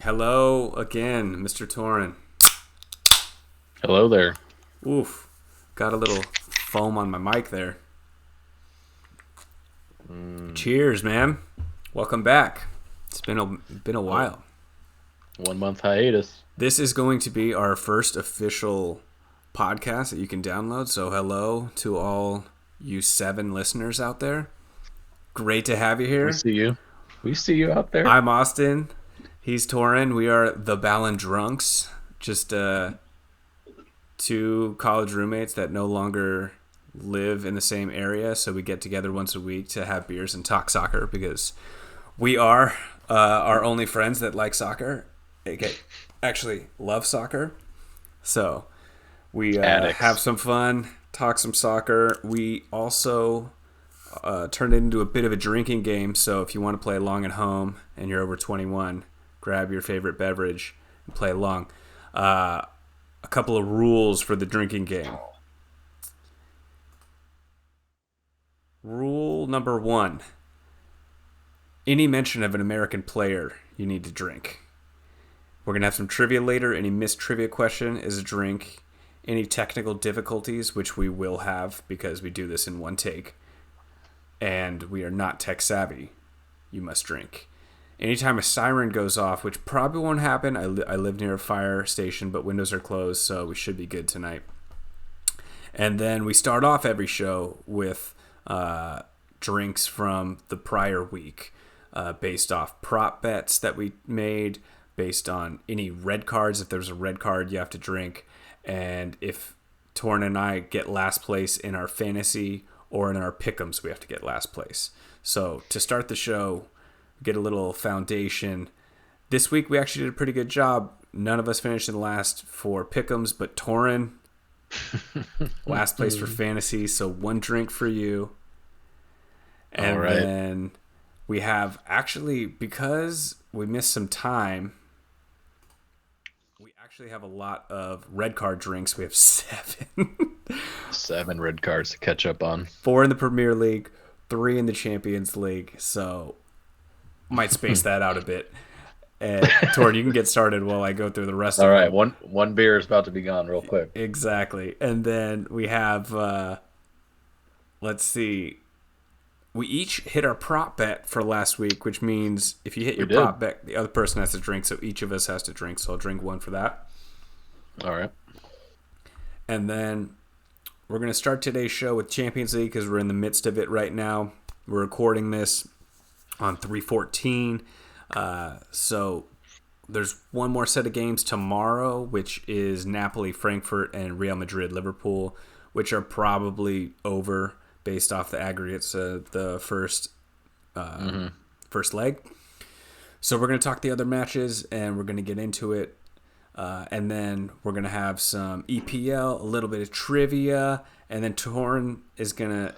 Hello again, Mr. Torin. Hello there. Oof, got a little foam on my mic there. Cheers, man. Welcome back. It's been a Oh, while. 1 month hiatus. This is going to be our first official podcast that you can download. So hello to all you 7 listeners out there. Great to have you We here. see you. We see you out there. I'm Austin. He's Torin. We are the Ballon Drunks. Just two college roommates that no longer live in the same area, so we get together once a week to have beers and talk soccer because we are our only friends that like soccer. Actually love soccer. So we have Addicts. some fun, talk some soccer. We also turned it into a bit of a drinking game, so if you want to play along at home and you're over 21, grab your favorite beverage and play along. A couple of rules for the drinking game. Rule number 1: any mention of an American player, you need to drink. We're going to have some trivia later. Any missed trivia question is a drink. Any technical difficulties, which we will have because we do this in one take, and we are not tech savvy, you must drink. Anytime a siren goes off, which probably won't happen, I live near a fire station, but windows are closed, so we should be good tonight. And then we start off every show with drinks from the prior week, based off prop bets that we made, based on any red cards. If there's a red card, you have to drink. And if Torn and I get last place in our fantasy or in our pick'ems, we have to get last place. So to start the show, get a little foundation. This week we actually did a pretty good job. None of us finished in last for pick'ems, but Torin, last place for fantasy. So one drink for you. All And right. then we have actually, because we missed some time, we actually have a lot of red card drinks. We have 7. 7 red cards to catch up on. 4 in the Premier League, 3 in the Champions League. So might space that out a bit. And Torn, you can get started while I go through the rest All of right. them. One beer is about to be gone real quick. Exactly. And then we have, let's see, we each hit our prop bet for last week, which means if you hit We your did. prop bet, the other person has to drink. So each of us has to drink. So I'll drink one for that. All right. And then we're going to start today's show with Champions League because we're in the midst of it right now. We're recording this on 3/14. So there's one more set of games tomorrow, which is Napoli, Frankfurt, and Real Madrid, Liverpool, which are probably over based off the aggregates of the first leg. So we're going to talk the other matches, and we're going to get into it. And then we're going to have some EPL, a little bit of trivia, and then Torn is going to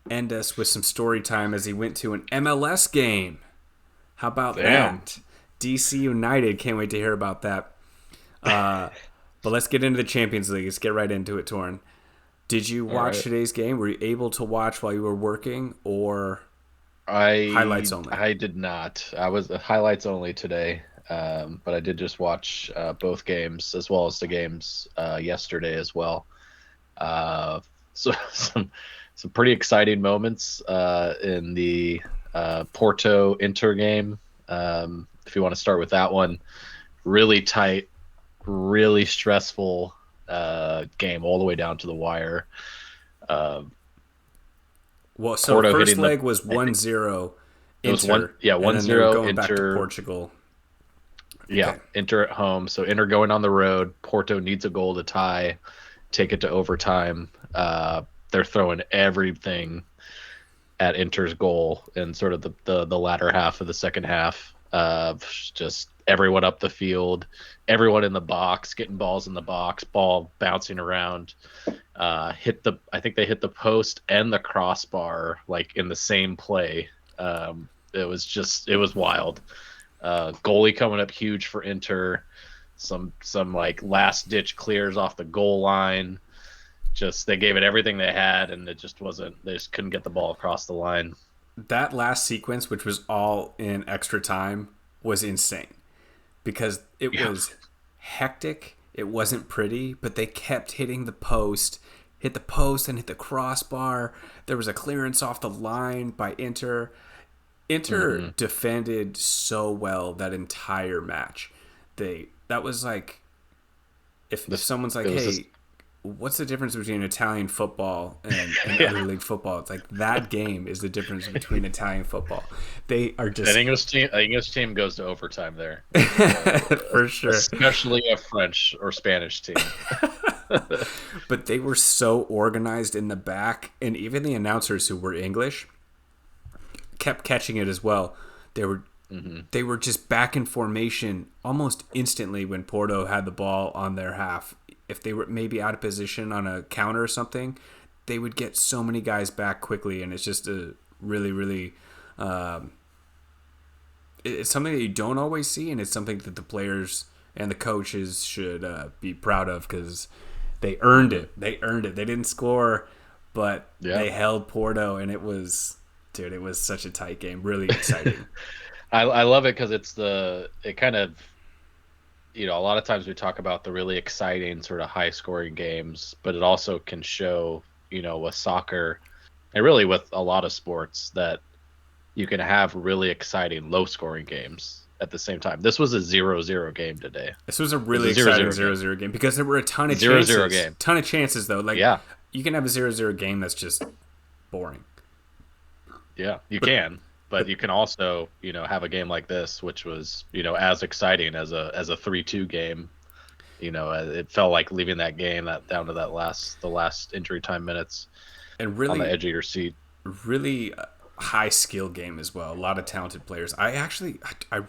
end us with some story time as he went to an MLS game. How about Damn. that? DC United. Can't wait to hear about that. But let's get into the Champions League. Let's get right into it, Torn. Did you All watch right. today's game? Were you able to watch while you were working or highlights I only? I did not. I was highlights only today. But I did just watch both games as well as the games yesterday as well. So some pretty exciting moments in the Porto Inter game. If you want to start with that one, really tight, really stressful game all the way down to the wire. Uh, Well, so Porto first hitting the leg was I think 1-0 it was one Inter, yeah and one then they're zero going back to Inter. Portugal. Yeah, Okay. Inter at home. So Inter going on the road. Porto needs a goal to tie, take it to overtime. They're throwing everything at Inter's goal in sort of the latter half of the second half. Just everyone up the field, everyone in the box, getting balls in the box, ball bouncing around. I think they hit the post and the crossbar like in the same play. It was wild. Goalie coming up huge for Inter. Some like last ditch clears off the goal line. Just they gave it everything they had, and it just wasn't. They just couldn't get the ball across the line. That last sequence, which was all in extra time, was insane. because it was hectic. It wasn't pretty, but they kept hitting the post, hit the post and hit the crossbar. There was a clearance off the line by Inter. Inter defended so well that entire match. That was like, if someone's like, hey, what's the difference between Italian football and other league football? It's like, that game is the difference between Italian football. They are just... An English team goes to overtime there. For sure. Especially a French or Spanish team. But they were so organized in the back, and even the announcers who were English kept catching it as well. They were just back in formation almost instantly when Porto had the ball on their half. If they were maybe out of position on a counter or something, they would get so many guys back quickly, and it's just a really, really... it's something that you don't always see, and it's something that the players and the coaches should be proud of, because they earned it. They didn't score, but they held Porto, and it was such a tight game. Really exciting. I love it because it kind of, a lot of times we talk about the really exciting sort of high scoring games, but it also can show, with soccer and really with a lot of sports, that you can have really exciting low scoring games at the same time. This was a 0-0 game today. This was a really exciting 0-0 game because there were a ton of chances. 0-0 game. Ton of chances though. Like, you can have a 0-0 game that's just boring. Yeah, can. But you can also, have a game like this, which was, as exciting as a 3-2 game. It felt like leaving that game down to the last injury time minutes, and really on the edge of your seat. Really high skill game as well. A lot of talented players. I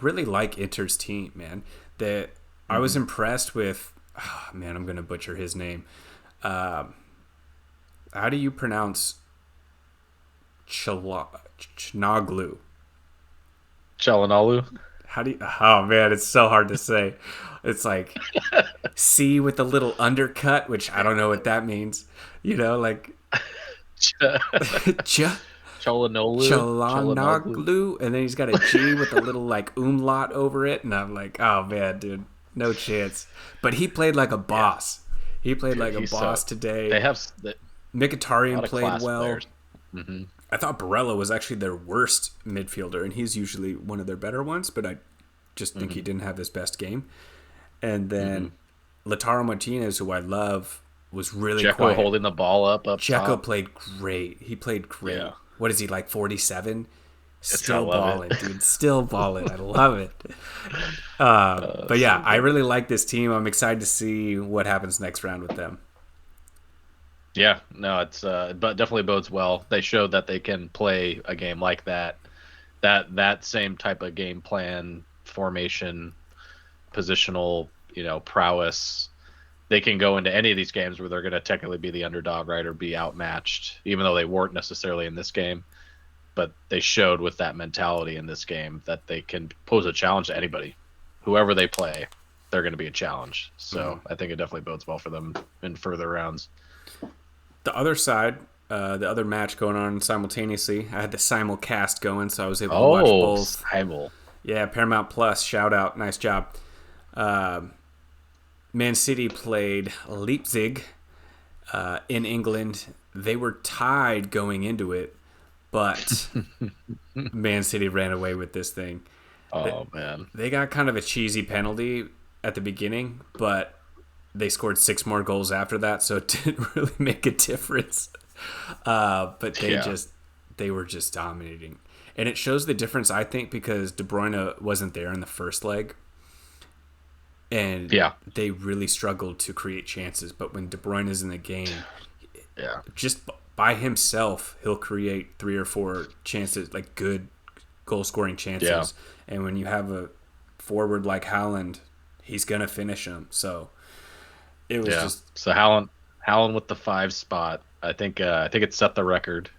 really like Inter's team, man. I was impressed with. Oh, man, I'm gonna butcher his name. How do you pronounce Chalhanoglu? Chalhanoglu? How do you... Oh, man, it's so hard to say. It's like C with a little undercut, which I don't know what that means. Like... Chalhanoglu, and then he's got a G with a little like umlaut over it, and I'm like, oh man, dude, no chance. But he played like a boss. He played like a boss today. They have Mkhitaryan played well. I thought Barella was actually their worst midfielder, and he's usually one of their better ones, but I just think he didn't have his best game. And then Lautaro Martinez, who I love, was really quiet. Holding the ball up Dzeko top. played great. He played great. Yeah. What is he, like 47? Still balling, dude. Still balling. I love it. But yeah, I really like this team. I'm excited to see what happens next round with them. Yeah, no, it's but definitely bodes well. They showed that they can play a game like that. That same type of game plan, formation, positional, prowess. They can go into any of these games where they're going to technically be the underdog, right, or be outmatched, even though they weren't necessarily in this game. But they showed with that mentality in this game that they can pose a challenge to anybody. Whoever they play, they're going to be a challenge. So I think it definitely bodes well for them in further rounds. The other side, the other match going on simultaneously, I had the simulcast going, so I was able to watch both. Simul. Yeah, Paramount Plus, shout out, nice job. Man City played Leipzig in England. They were tied going into it, but Man City ran away with this thing. Man. They got kind of a cheesy penalty at the beginning, but they scored 6 more goals after that, so it didn't really make a difference. But they were just dominating. And it shows the difference, I think, because De Bruyne wasn't there in the first leg. And they really struggled to create chances. But when De Bruyne is in the game, just by himself, he'll create 3 or 4 chances, like good goal-scoring chances. Yeah. And when you have a forward like Haaland, he's going to finish them. So it was just... So Haaland with the 5 spot. I think it set the record.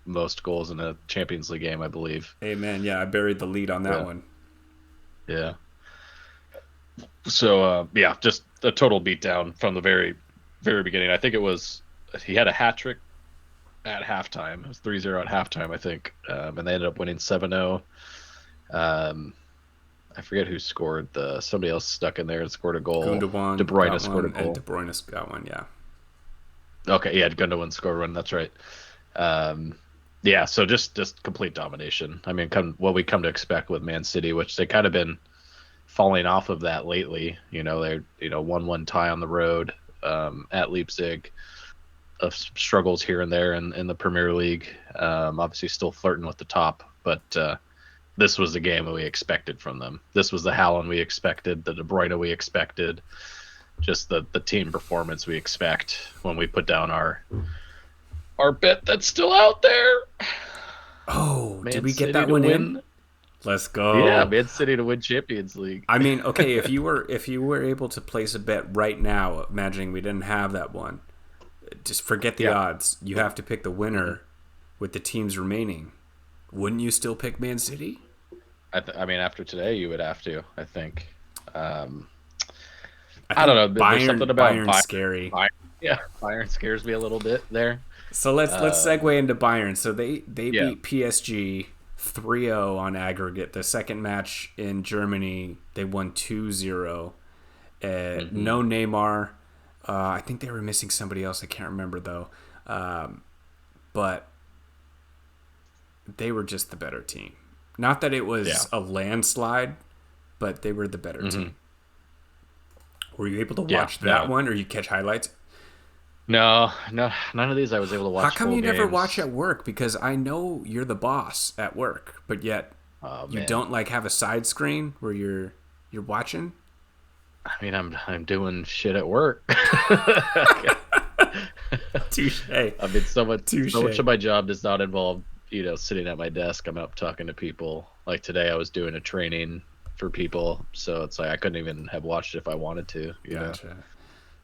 Most goals in a Champions League game, I believe. Amen. Yeah, I buried the lead on that one. Yeah. So, just a total beatdown from the very, very beginning. I think he had a hat trick at halftime. It was 3-0 at halftime, I think. And they ended up winning 7-0. I forget who scored somebody else stuck in there and scored a goal. De Gundogan Bruyne got scored a one, and goal. De Bruyne got one. Yeah. Okay, yeah, Gundogan scored one. That's right. Yeah, so just complete domination. I mean, what we come to expect with Man City, which they kind of been falling off of that lately. They're 1-1 tie on the road at Leipzig, of struggles here and there in the Premier League. Obviously, still flirting with the top, but this was the game that we expected from them. This was the Haaland we expected, the De Bruyne we expected, just the team performance we expect when we put down our bet that's still out there. Oh, Man did we City get that to one win. in? Let's go. Yeah, Man City to win Champions League. I mean, okay, if you were able to place a bet right now, imagining we didn't have that one, just forget the odds. You have to pick the winner with the teams remaining. Wouldn't you still pick Man City? I mean, after today, you would have to. I think. I don't know. There's something about Bayern's scary. Bayern scares me a little bit there. So let's segue into Bayern. So they beat PSG 3-0 on aggregate. The second match in Germany, they won 2-0. No Neymar. I think they were missing somebody else. I can't remember though. But they were just the better team. Not that it was a landslide, but they were the better team. Were you able to watch that one, or you catch highlights? No, none of these I was able to watch. How come you never games. watch at work? Because I know you're the boss at work, but yet you don't have a side screen where you're watching. I mean, I'm doing shit at work. Touche. I mean, so much of my job does not involve sitting at my desk. I'm up talking to people. Like today, I was doing a training for people, so it's like I couldn't even have watched it if I wanted to. Gotcha.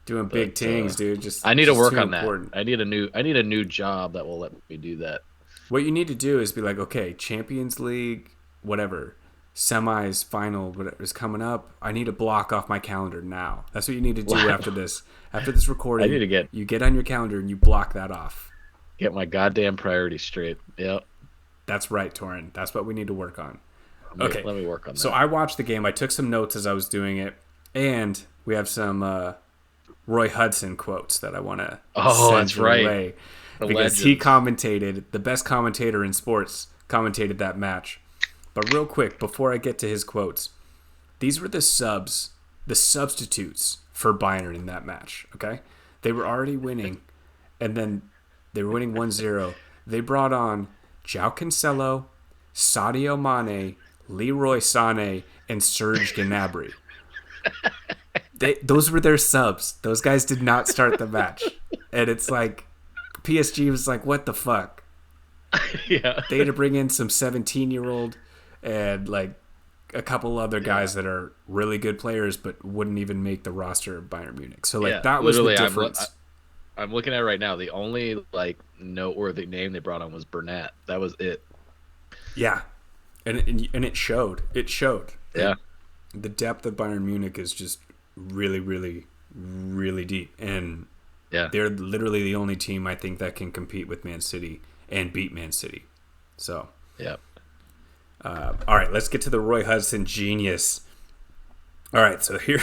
Doing big things, dude. I need to work on that. I need a new job that will let me do that. What you need to do is be like, okay, Champions League, whatever, semis, final, whatever is coming up. I need to block off my calendar now. That's what you need to do after this. After this recording, you get on your calendar and you block that off. Get my goddamn priorities straight. Yep. That's right, Torin. That's what we need to work on. Okay. Let me work on that. So I watched the game. I took some notes as I was doing it. And we have some Roy Hudson quotes that I want to send your way. Because he commentated, the best commentator in sports, commentated that match. But real quick, before I get to his quotes, these were the substitutes for Bayern in that match, okay? They were already winning, and then they were winning 1-0. They brought on João Cancelo, Sadio Mane, Leroy Sané, and Serge Gnabry. Those were their subs. Those guys did not start the match. And it's like, PSG was like, what the fuck? Yeah. They had to bring in some 17-year-old and like a couple other guys that are really good players but wouldn't even make the roster of Bayern Munich. So like that was the difference. I'm looking at it right now. The only like noteworthy name they brought on was Burnett. That was it. Yeah. And it showed. It showed. Yeah. The depth of Bayern Munich is just really, really, really deep. And they're literally the only team I think that can compete with Man City and beat Man City. So, all right, let's get to the Roy Hudson genius. All right, so here.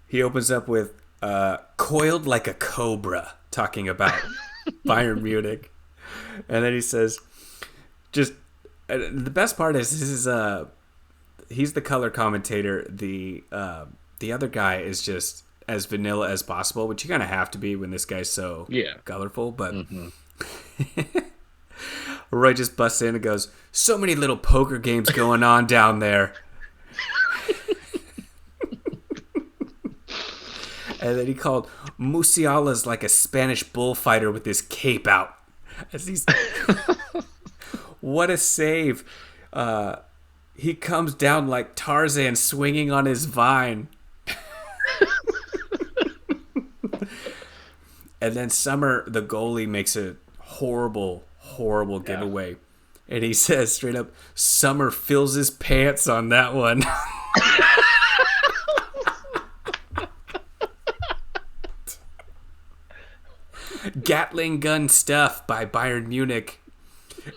He opens up with coiled like a cobra, talking about Bayern Munich. And then he says, the best part is he's the color commentator. The other guy is just as vanilla as possible, which you kind of have to be when this guy's so colorful. But Roy just busts in and goes, so many little poker games going on down there. And then he called Musiala's like a Spanish bullfighter with his cape out. As he's what a save. He comes down like Tarzan swinging on his vine. And then Summer, the goalie, makes a horrible giveaway. And he says straight up, Summer fills his pants on that one. Gatling gun stuff by Bayern Munich.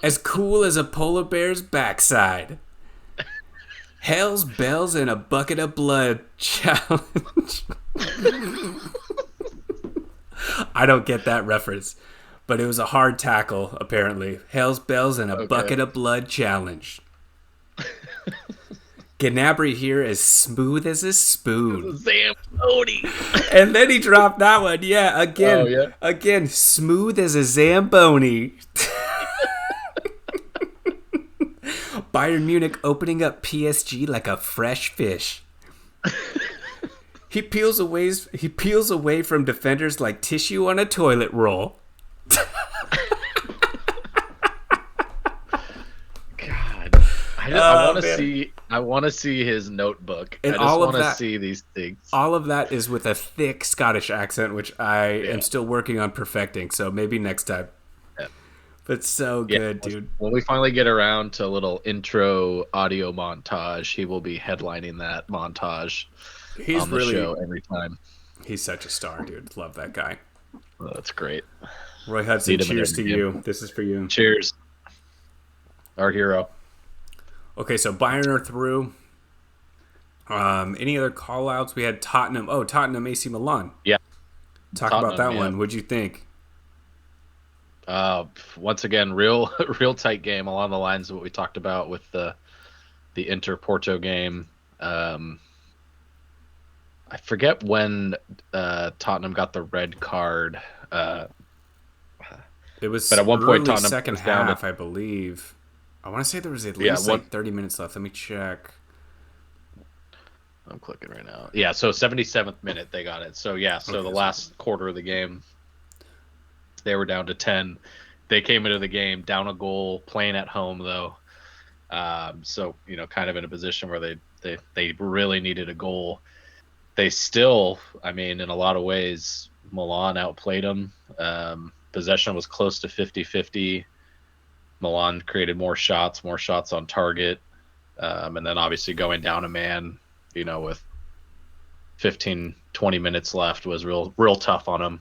As cool as a polar bear's backside. Hell's bells and a bucket of blood challenge. I don't get that reference, but it was a hard tackle, apparently. Hell's bells and a bucket of blood challenge. Gnabry here is smooth as a spoon. Zamboni. And then he dropped that one. Yeah, again. Oh, yeah. Again, smooth as a Zamboni. Bayern Munich opening up PSG like a fresh fish. He peels away from defenders like tissue on a toilet roll. God, I want to see his notebook. And I just want to see these things. All of that is with a thick Scottish accent, which I am still working on perfecting. So maybe next time. Yeah. But so good, dude. When we finally get around to a little intro audio montage, he will be headlining that montage. He's on the show every time. He's such a star, dude. Love that guy. Well, that's great. Roy Hudson, cheers to you. This is for you. Cheers. Our hero. Okay, so Bayern are through. Any other call-outs? We had Tottenham. Oh, Tottenham AC Milan. Yeah. Talk about that one. What'd you think? Once again, real tight game along the lines of what we talked about with the Inter Porto game. I forget when Tottenham got the red card. It was but at one point Tottenham second half, I believe. I want to say there was at least 30 minutes left. Let me check. I'm clicking right now. Yeah, so 77th minute they got it. So yeah, the last quarter of the game, they were down to 10. They came into the game down a goal, playing at home though. So kind of in a position where they really needed a goal. They still, in a lot of ways, Milan outplayed them. Possession was close to 50-50. Milan created more shots on target. And then obviously going down a man, with 15, 20 minutes left was real tough on them.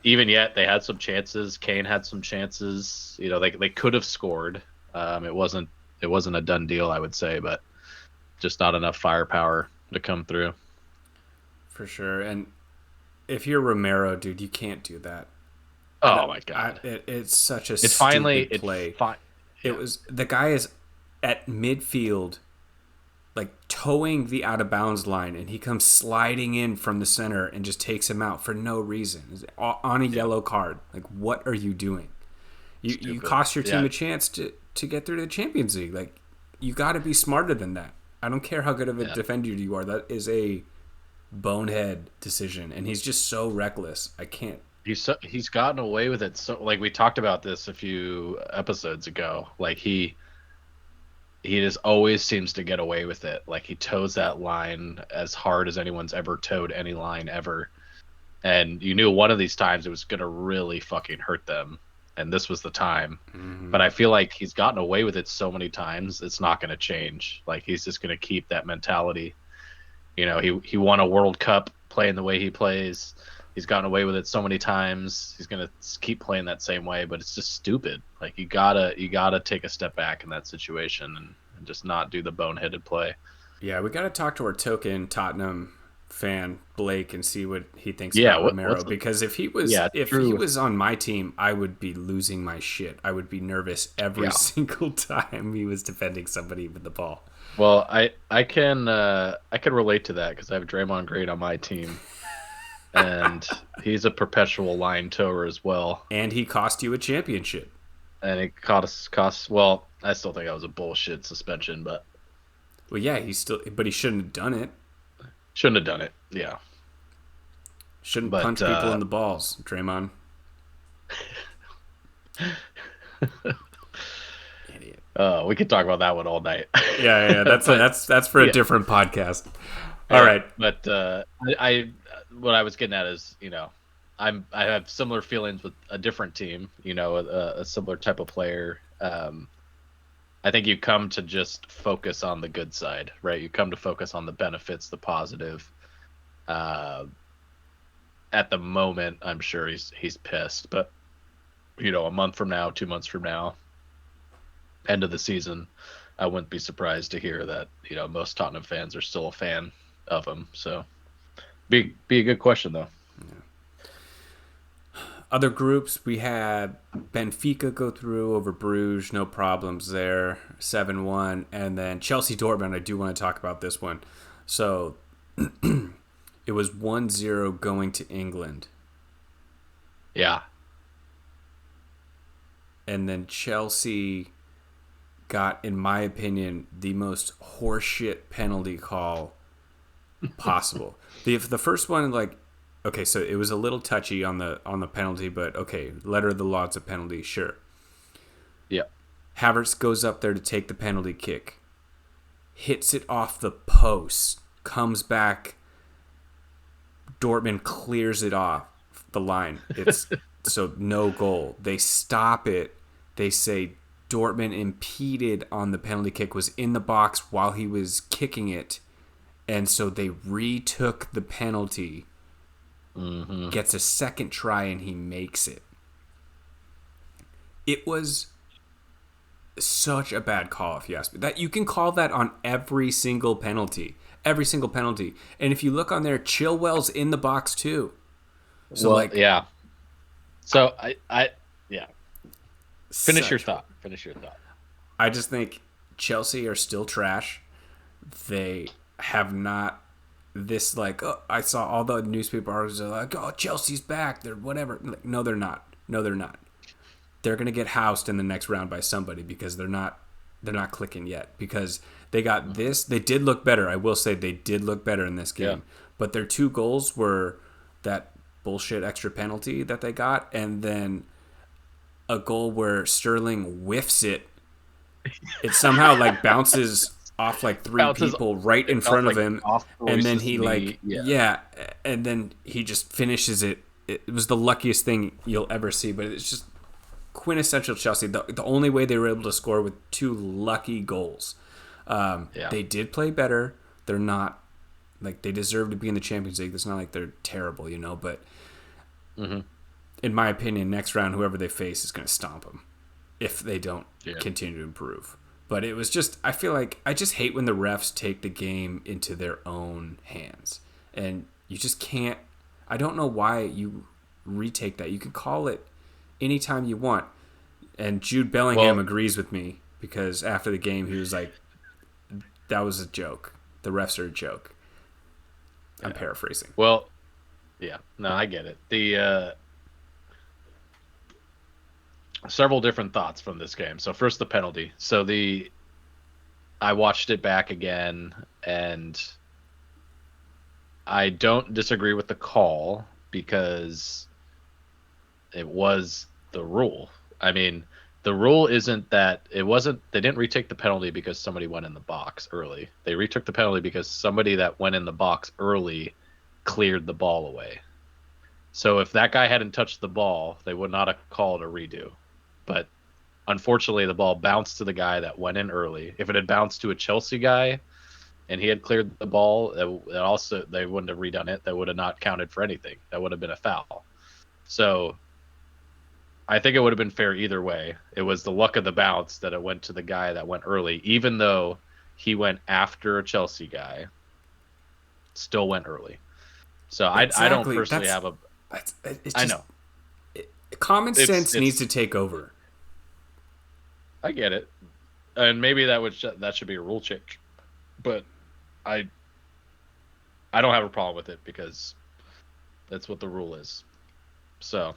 Even yet, they had some chances. Kane had some chances. They could have scored. It wasn't a done deal, I would say, but just not enough firepower to come through. For sure. And if you're Romero, dude, you can't do that. Oh my God! It's such a stupid play. It was the guy is at midfield, like towing the out of bounds line, and he comes sliding in from the center and just takes him out for no reason on a yellow card. Like, what are you doing? You cost your team a chance to get through to the Champions League. Like, you got to be smarter than that. I don't care how good of a defender you are. That is a bonehead decision, and he's just so reckless. I can't. He's gotten away with it. So, like, we talked about this a few episodes ago. Like, he just always seems to get away with it. Like, he toes that line as hard as anyone's ever towed any line ever. And you knew one of these times it was going to really fucking hurt them. And this was the time. Mm-hmm. But I feel like he's gotten away with it so many times, it's not going to change. Like, he's just going to keep that mentality. He won a World Cup playing the way he plays. He's gotten away with it so many times. He's going to keep playing that same way, but it's just stupid. Like, you gotta take a step back in that situation and just not do the boneheaded play. Yeah, we got to talk to our token Tottenham fan Blake and see what he thinks about Romero. Because if he was on my team, I would be losing my shit. I would be nervous every single time he was defending somebody with the ball. Well, I can relate to that because I have Draymond Green on my team. And he's a perpetual line tower as well. And he cost you a championship. And it cost. Well, I still think that was a bullshit suspension, but. Well, yeah, he shouldn't have done it. Shouldn't have done it. Yeah. Shouldn't punch people in the balls, Draymond. Idiot. We could talk about that one all night. Yeah. That's for a different podcast. All right. But what I was getting at is, I have similar feelings with a different team, a similar type of player. I think you come to just focus on the good side, right? You come to focus on the benefits, the positive. At the moment, I'm sure he's pissed, but a month from now, 2 months from now, end of the season, I wouldn't be surprised to hear that, most Tottenham fans are still a fan of him. So be a good question though. Other groups, we had Benfica go through over Bruges, no problems there, 7-1. And then Chelsea Dortmund, I do want to talk about this one. So it was 1-0 going to England. Yeah. And then Chelsea got, in my opinion, the most horseshit penalty call possible. The first one, like, okay, so it was a little touchy on the penalty, but okay, letter of the law, it's a penalty, sure. Yeah. Havertz goes up there to take the penalty kick, hits it off the post, comes back. Dortmund clears it off the line. It's so no goal. They stop it. They say Dortmund impeded on the penalty kick, was in the box while he was kicking it, and so they retook the penalty. Mm-hmm. Gets a second try and he makes it. It was such a bad call, if you ask me. That you can call that on every single penalty. Every single penalty. And if you look on there, Chilwell's in the box too. So well, yeah. So I yeah. Finish your thought. I just think Chelsea are still trash. They have not this, like, oh, I saw all the newspaper articles are like, oh, Chelsea's back. They're whatever. Like, no, they're not. They're gonna get housed in the next round by somebody because they're not clicking yet, because they got this. They did look better. I will say they did look better in this game. Yeah. But their two goals were that bullshit extra penalty that they got, and then a goal where Sterling whiffs it. It somehow like bounces off like three people right in front of him, and then he and then he just finishes it. It was the luckiest thing you'll ever see, but it's just quintessential Chelsea. The only way they were able to score with two lucky goals. They did play better. They're not like they deserve to be in the Champions League. It's not like they're terrible, but in my opinion, next round, whoever they face is going to stomp them if they don't continue to improve. But it was just, I feel like, I just hate when the refs take the game into their own hands. And you just can't, I don't know why you retake that. You can call it anytime you want. And Jude Bellingham agrees with me, because after the game, he was like, that was a joke. The refs are a joke. I'm paraphrasing. Well, yeah, no, I get it. The several different thoughts from this game. So first, the penalty. So I watched it back again, and I don't disagree with the call because it was the rule. I mean, the rule isn't that they didn't retake the penalty because somebody went in the box early. They retook the penalty because somebody that went in the box early cleared the ball away. So if that guy hadn't touched the ball, they would not have called a redo. But unfortunately, the ball bounced to the guy that went in early. If it had bounced to a Chelsea guy and he had cleared the ball, they wouldn't have redone it. That would have not counted for anything. That would have been a foul. So I think it would have been fair either way. It was the luck of the bounce that it went to the guy that went early, even though he went after a Chelsea guy, still went early. So exactly. I don't personally have a... I know. Common sense needs to take over. I get it, and maybe that should be a rule change, but I don't have a problem with it because that's what the rule is. So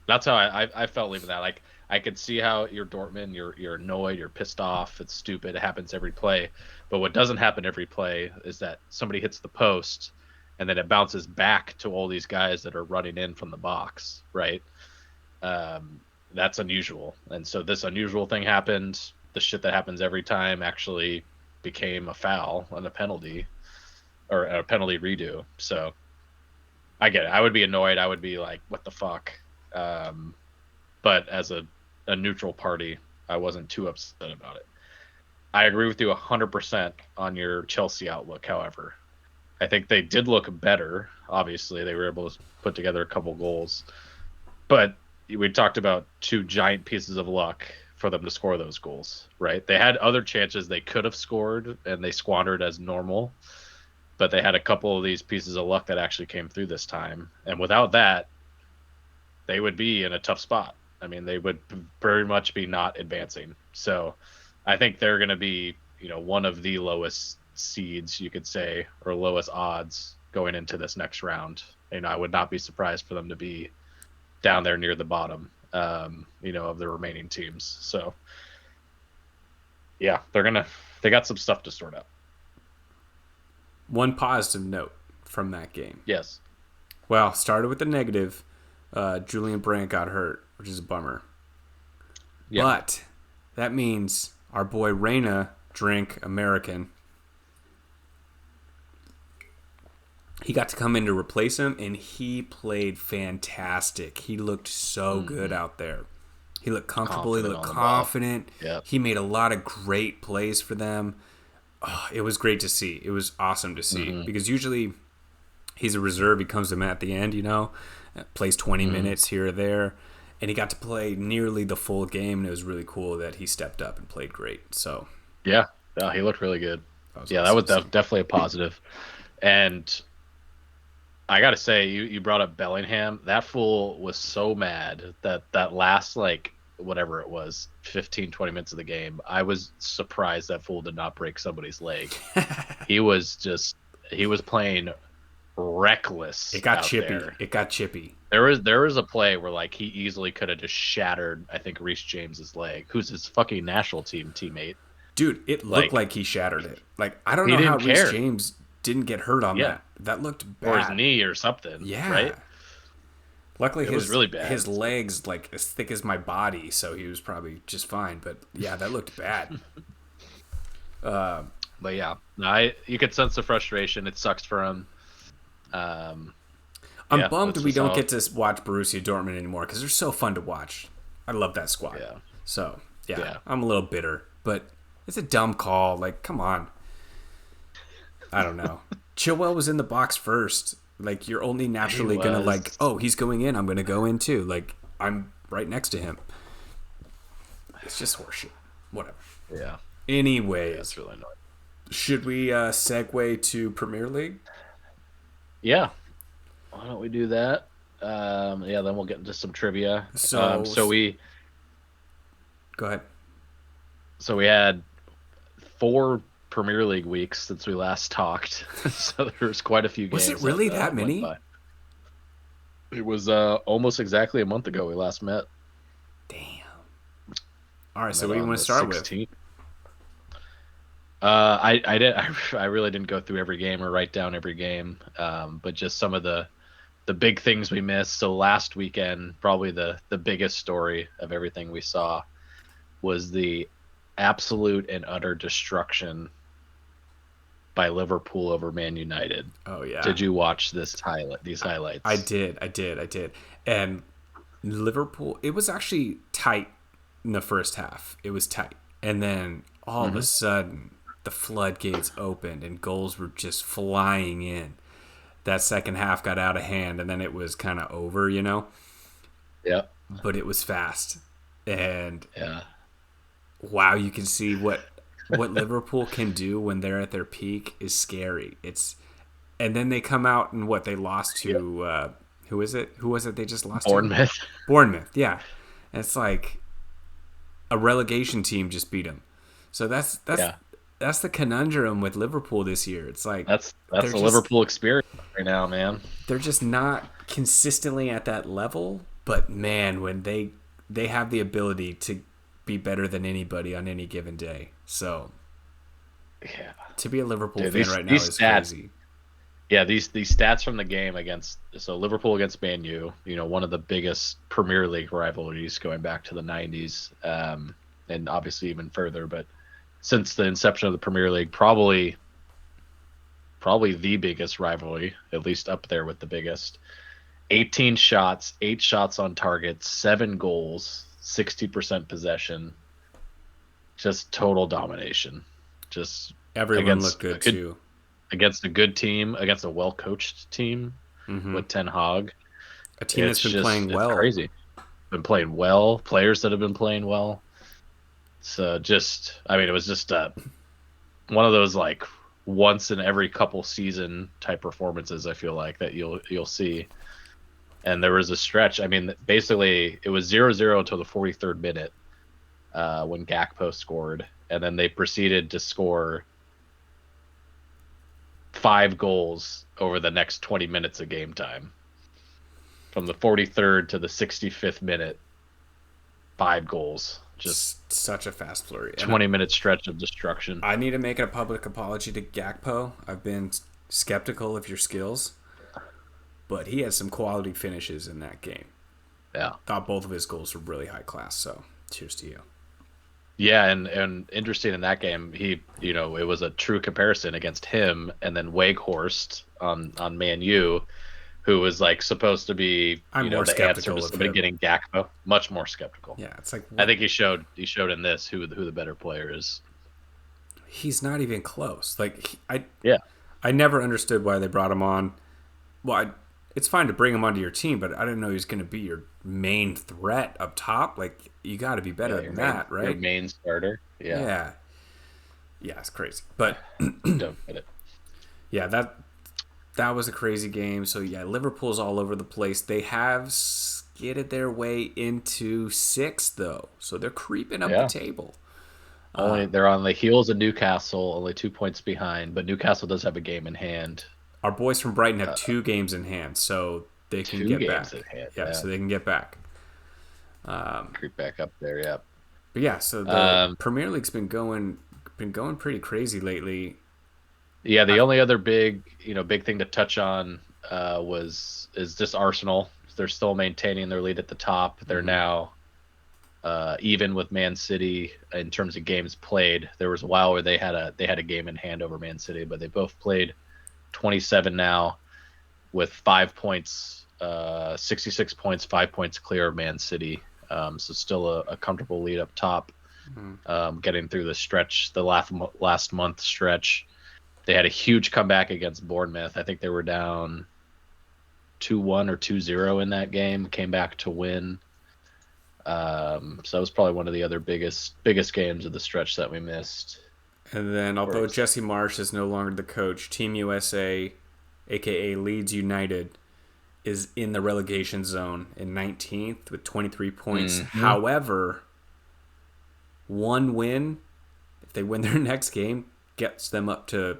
that's how I felt leaving that. Like, I could see how you're Dortmund, you're annoyed, you're pissed off, it's stupid, it happens every play. But what doesn't happen every play is that somebody hits the post and then it bounces back to all these guys that are running in from the box, right? That's unusual. And so this unusual thing happened. The shit that happens every time actually became a foul and a penalty, or a penalty redo. So I get it. I would be annoyed. I would be like, what the fuck? But as a neutral party, I wasn't too upset about it. I agree with you 100% on your Chelsea outlook, however. I think they did look better. Obviously, they were able to put together a couple goals. But we talked about two giant pieces of luck for them to score those goals, right? They had other chances they could have scored and they squandered as normal, but they had a couple of these pieces of luck that actually came through this time. And without that, they would be in a tough spot. I mean, they would very much be not advancing. So I think they're going to be, one of the lowest seeds, you could say, or lowest odds going into this next round. I would not be surprised for them to be down there near the bottom, of the remaining teams. So, yeah, they got some stuff to sort out. One positive note from that game. Yes. Well, started with the negative. Julian Brandt got hurt, which is a bummer. Yeah. But that means our boy Reyna, drink American, he got to come in to replace him, and he played fantastic. He looked so good out there. He looked comfortable. He looked confident. Yep. He made a lot of great plays for them. Oh, it was great to see. It was awesome to see because usually he's a reserve. He comes in at the end, plays 20 minutes here or there, and he got to play nearly the full game, and it was really cool that he stepped up and played great. So yeah, he looked really good. That was definitely a positive. And I gotta say, you brought up Bellingham. That fool was so mad that last, whatever it was, 15, 20 minutes of the game, I was surprised that fool did not break somebody's leg. He was playing reckless. It got chippy. There. It got chippy. There was a play where he easily could have just shattered, I think, Reece James's leg, who's his fucking national team teammate. Dude, it looked like he shattered it. I don't know how Reece James didn't get hurt on that. That looked bad. Or his knee or something. Yeah. Right? Luckily, it was really bad. His legs as thick as my body, so he was probably just fine. But yeah, that looked bad. But yeah, you could sense the frustration. It sucks for him. I'm bummed we don't get to watch Borussia Dortmund anymore because they're so fun to watch. I love that squad. Yeah. So yeah, I'm a little bitter, but it's a dumb call. Come on. I don't know. Chilwell was in the box first. You're only naturally gonna he's going in, I'm gonna go in too. I'm right next to him. It's just horseshit. Whatever. Yeah. Anyways, that's really annoying. Should we segue to Premier League? Yeah. Why don't we do that? Then we'll get into some trivia. So we go ahead. So we had 4 Premier League weeks since we last talked. So there's quite a few games. Was it really that many? It was almost exactly a month ago we last met. Damn. All right, so what do you want to start 16th. With? I really didn't go through every game or write down every game, but just some of the big things we missed. So last weekend, probably the biggest story of everything we saw was the absolute and utter destruction by Liverpool over Man United. Oh yeah. Did you watch these highlights? I did. And Liverpool, it was actually tight in the first half. It was tight. And then all of a sudden the floodgates opened and goals were just flying in. That second half got out of hand and then it was kind of over, Yeah. But it was fast. And yeah. Wow, you can see what Liverpool can do when they're at their peak is scary. And then they come out and they lost to who is it? Who was it they just lost Bournemouth. to? Bournemouth, yeah. And it's like a relegation team just beat them. So that's the conundrum with Liverpool this year. It's like that's the Liverpool experience right now, man. They're just not consistently at that level, but man, when they have the ability to be better than anybody on any given day. So, yeah, to be a Liverpool fan right now is crazy. Yeah, these stats from the game so Liverpool against Man U, one of the biggest Premier League rivalries going back to the 90s, and obviously even further. But since the inception of the Premier League, probably the biggest rivalry, at least up there with the biggest. 18 shots, 8 shots on target, 7 goals. 60% possession, just total domination. Just everyone looked good too. Against a good team, against a well-coached team with Ten Hag. A team that's been playing well. It's crazy. been playing well, players that have been playing well. So it was just one of those like once in every couple season type performances. I feel like that you'll see. And there was a stretch. I mean, basically it was 0-0 until the 43rd minute when Gakpo scored, and then they proceeded to score 5 goals over the next 20 minutes of game time. From the 43rd to the 65th minute, 5 goals. Just such a fast flurry. 20-minute stretch of destruction. I need to make a public apology to Gakpo. I've been skeptical of your skills, but he had some quality finishes in that game. Yeah. Thought both of his goals were really high class, so cheers to you. Yeah, and interesting in that game, it was a true comparison against him and then Weghorst on Man U, who was like supposed to be the answer to somebody getting Gakpo. Much more skeptical. Yeah, it's like I think he showed in this who the better player is. He's not even close. Like I never understood why they brought him on. Well, it's fine to bring him onto your team, but I didn't know he was going to be your main threat up top. Like, you got to be better than that, right? Your main starter. Yeah. Yeah, it's crazy. But don't get it. Yeah, that was a crazy game. So yeah, Liverpool's all over the place. They have skidded their way into 6th though, so they're creeping up the table. They're on the heels of Newcastle, only 2 points behind, but Newcastle does have a game in hand. Our boys from Brighton have 2 games in hand, so they can get back. So they can get back. Creep back up there, yeah. But yeah, so the Premier League's been going pretty crazy lately. Yeah, the only other big thing to touch on is just Arsenal. They're still maintaining their lead at the top. They're now even with Man City in terms of games played. There was a while where they had a game in hand over Man City, but they both played 27 now with 5 points, 66 points, 5 points clear of Man City. So still a comfortable lead up top. Getting through the stretch, the last month stretch. They had a huge comeback against Bournemouth. I think they were down 2-1 or 2-0 in that game. Came back to win. So that was probably one of the other biggest games of the stretch that we missed. And then, although Jesse Marsch is no longer the coach, Team USA, a.k.a. Leeds United, is in the relegation zone in 19th with 23 points. Mm-hmm. However, one win, if they win their next game, gets them up to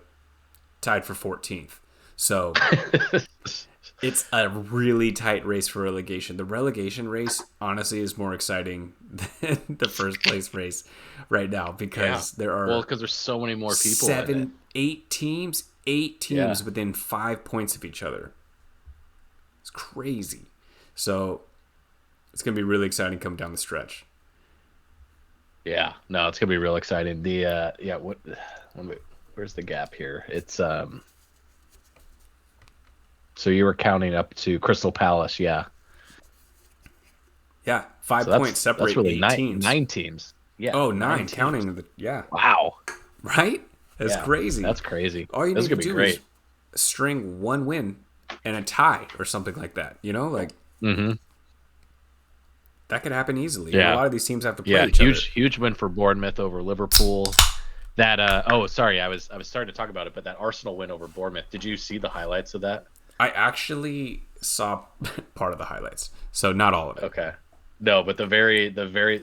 tied for 14th. So it's a really tight race for relegation. The relegation race, honestly, is more exciting than the first place race right now because there are because there's so many more people. 8 teams within 5 points of each other. It's crazy. So it's gonna be really exciting coming down the stretch. Yeah, no, it's gonna be real exciting. Where's the gap here? It's so you were counting up to Crystal Palace, yeah. Yeah, 5 points separate. That's really 8 teams. 9 teams. Yeah. Oh, 9 counting the Wow. Right? That's crazy. That's crazy. All you need to do is string one win and a tie or something like that. That could happen easily. Yeah. A lot of these teams have to play each other. Huge win for Bournemouth over Liverpool. That I was starting to talk about it, but that Arsenal win over Bournemouth. Did you see the highlights of that? I actually saw part of the highlights, so not all of it. Okay. No, but the very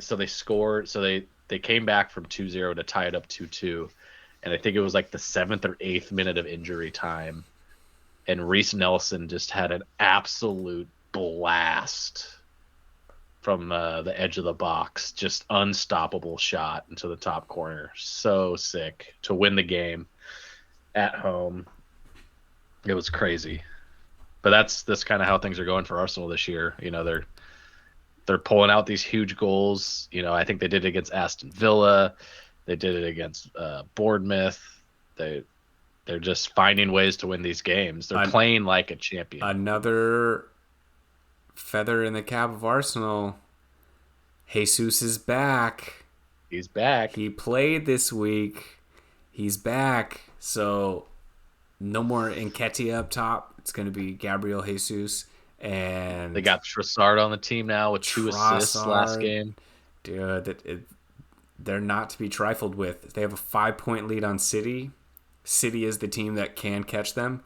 so they scored, so they came back from 2-0 to tie it up 2-2, and I think it was like the 7th or 8th minute of injury time, and Reece Nelson just had an absolute blast from the edge of the box, just unstoppable shot into the top corner. So sick to win the game at home. It was crazy. But that's kind of how things are going for Arsenal this year. They're pulling out these huge goals. I think they did it against Aston Villa. They did it against Bournemouth. They're just finding ways to win these games. They're playing like a champion. Another feather in the cap of Arsenal. Jesus is back. He's back. He played this week. He's back. So no more Nketiah up top. It's going to be Gabriel Jesus And they got Trossard on the team now with 2 assists last game. Dude, they're not to be trifled with. They have a 5-point lead on City. City is the team that can catch them.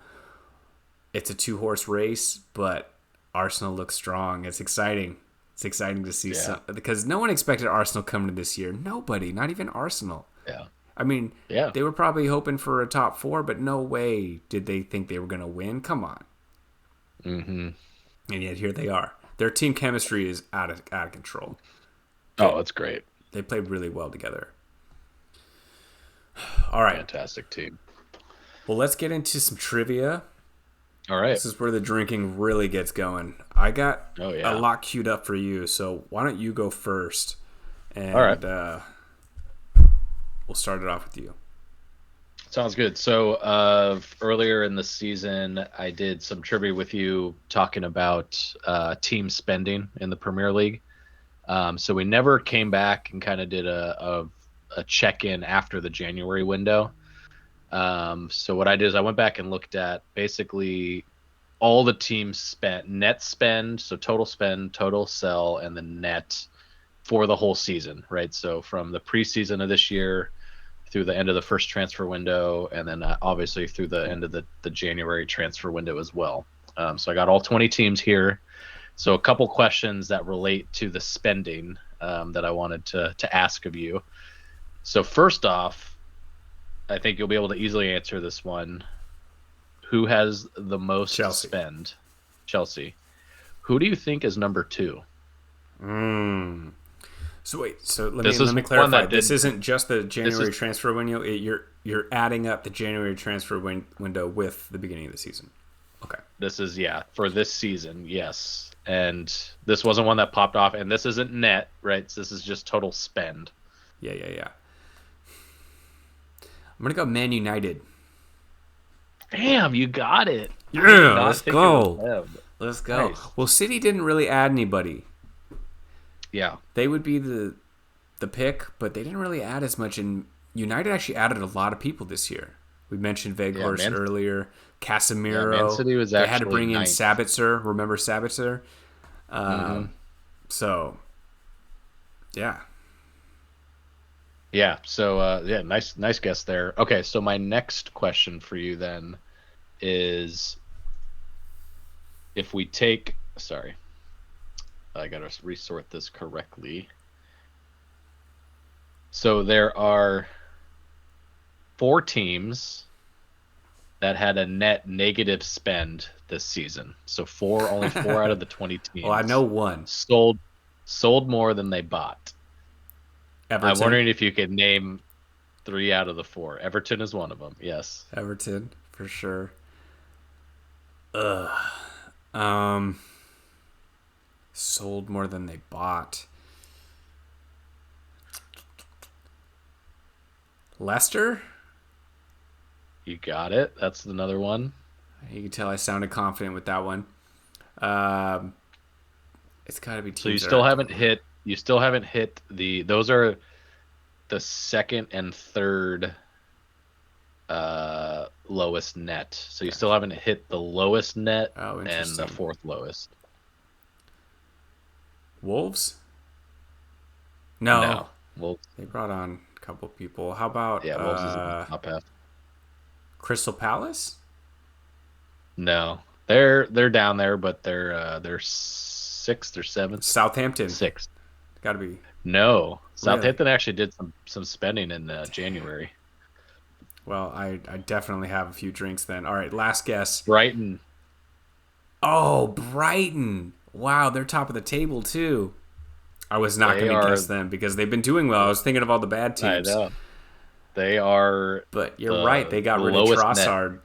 It's a 2-horse race, but Arsenal looks strong. It's exciting. It's exciting to see because no one expected Arsenal coming to this year. Nobody, not even Arsenal. Yeah. I mean, they were probably hoping for a top 4, but no way did they think they were going to win. Come on. Mm-hmm. And yet here they are. Their team chemistry is out of control. Oh, it's great. They played really well together. All right. Fantastic team. Well, let's get into some trivia. All right. This is where the drinking really gets going. I got a lot queued up for you, so why don't you go first? And, all right. We'll start it off with you. Sounds good. So earlier in the season, I did some trivia with you talking about team spending in the Premier League. So we never came back and kind of did a check-in after the January window. So what I did is I went back and looked at basically all the teams spent, net spend, so total spend, total sell, and the net for the whole season, right? So from the preseason of this year through the end of the first transfer window, and then obviously through the end of the January transfer window as well. So I got all 20 teams here. So a couple questions that relate to the spending that I wanted to ask of you. So first off, I think you'll be able to easily answer this one. Who has the most spend? Chelsea. Who do you think is number 2? So wait, let me clarify. This isn't just the January transfer window. You're adding up the January transfer window with the beginning of the season. Okay. This is for this season, yes. And this wasn't one that popped off, and this isn't net, right? So this is just total spend. Yeah. I'm gonna go Man United. Damn, you got it. Yeah, let's go. Let's go. Nice. Well, City didn't really add anybody. Yeah. They would be the pick, but they didn't really add as much. And United actually added a lot of people this year. We mentioned Weghorst earlier. Casemiro. Man City was they had to bring in ninth. Sabitzer. Remember Sabitzer? So, yeah. Yeah. So, nice guess there. Okay, so my next question for you then is, if we take, sorry, I gotta resort this correctly. So there are 4 teams that had a net negative spend this season. So only 4 out of the 20 teams. Well, I know one sold more than they bought. Everton. I'm wondering if you could name 3 out of the 4. Everton is one of them. Yes. Everton for sure. Sold more than they bought. Leicester? You got it. That's another one. You can tell I sounded confident with that one. It's got to be teams. So you still haven't hit. You still haven't hit the. Those are the second and third lowest net. So you still haven't hit the lowest net and the 4th lowest. Wolves? No. Wolves. They brought on a couple people. How about Wolves is in the top half. Crystal Palace? No, they're down there, but they're 6th or 7th. Southampton. 6th. Got to be. No, Southampton actually did some spending in January. Well, I definitely have a few drinks then. All right, last guess. Brighton. Oh, Brighton. Wow, they're top of the table too. I was not going to guess them because they've been doing well. I was thinking of all the bad teams. I know. They are. But you're right. They got rid of Trossard.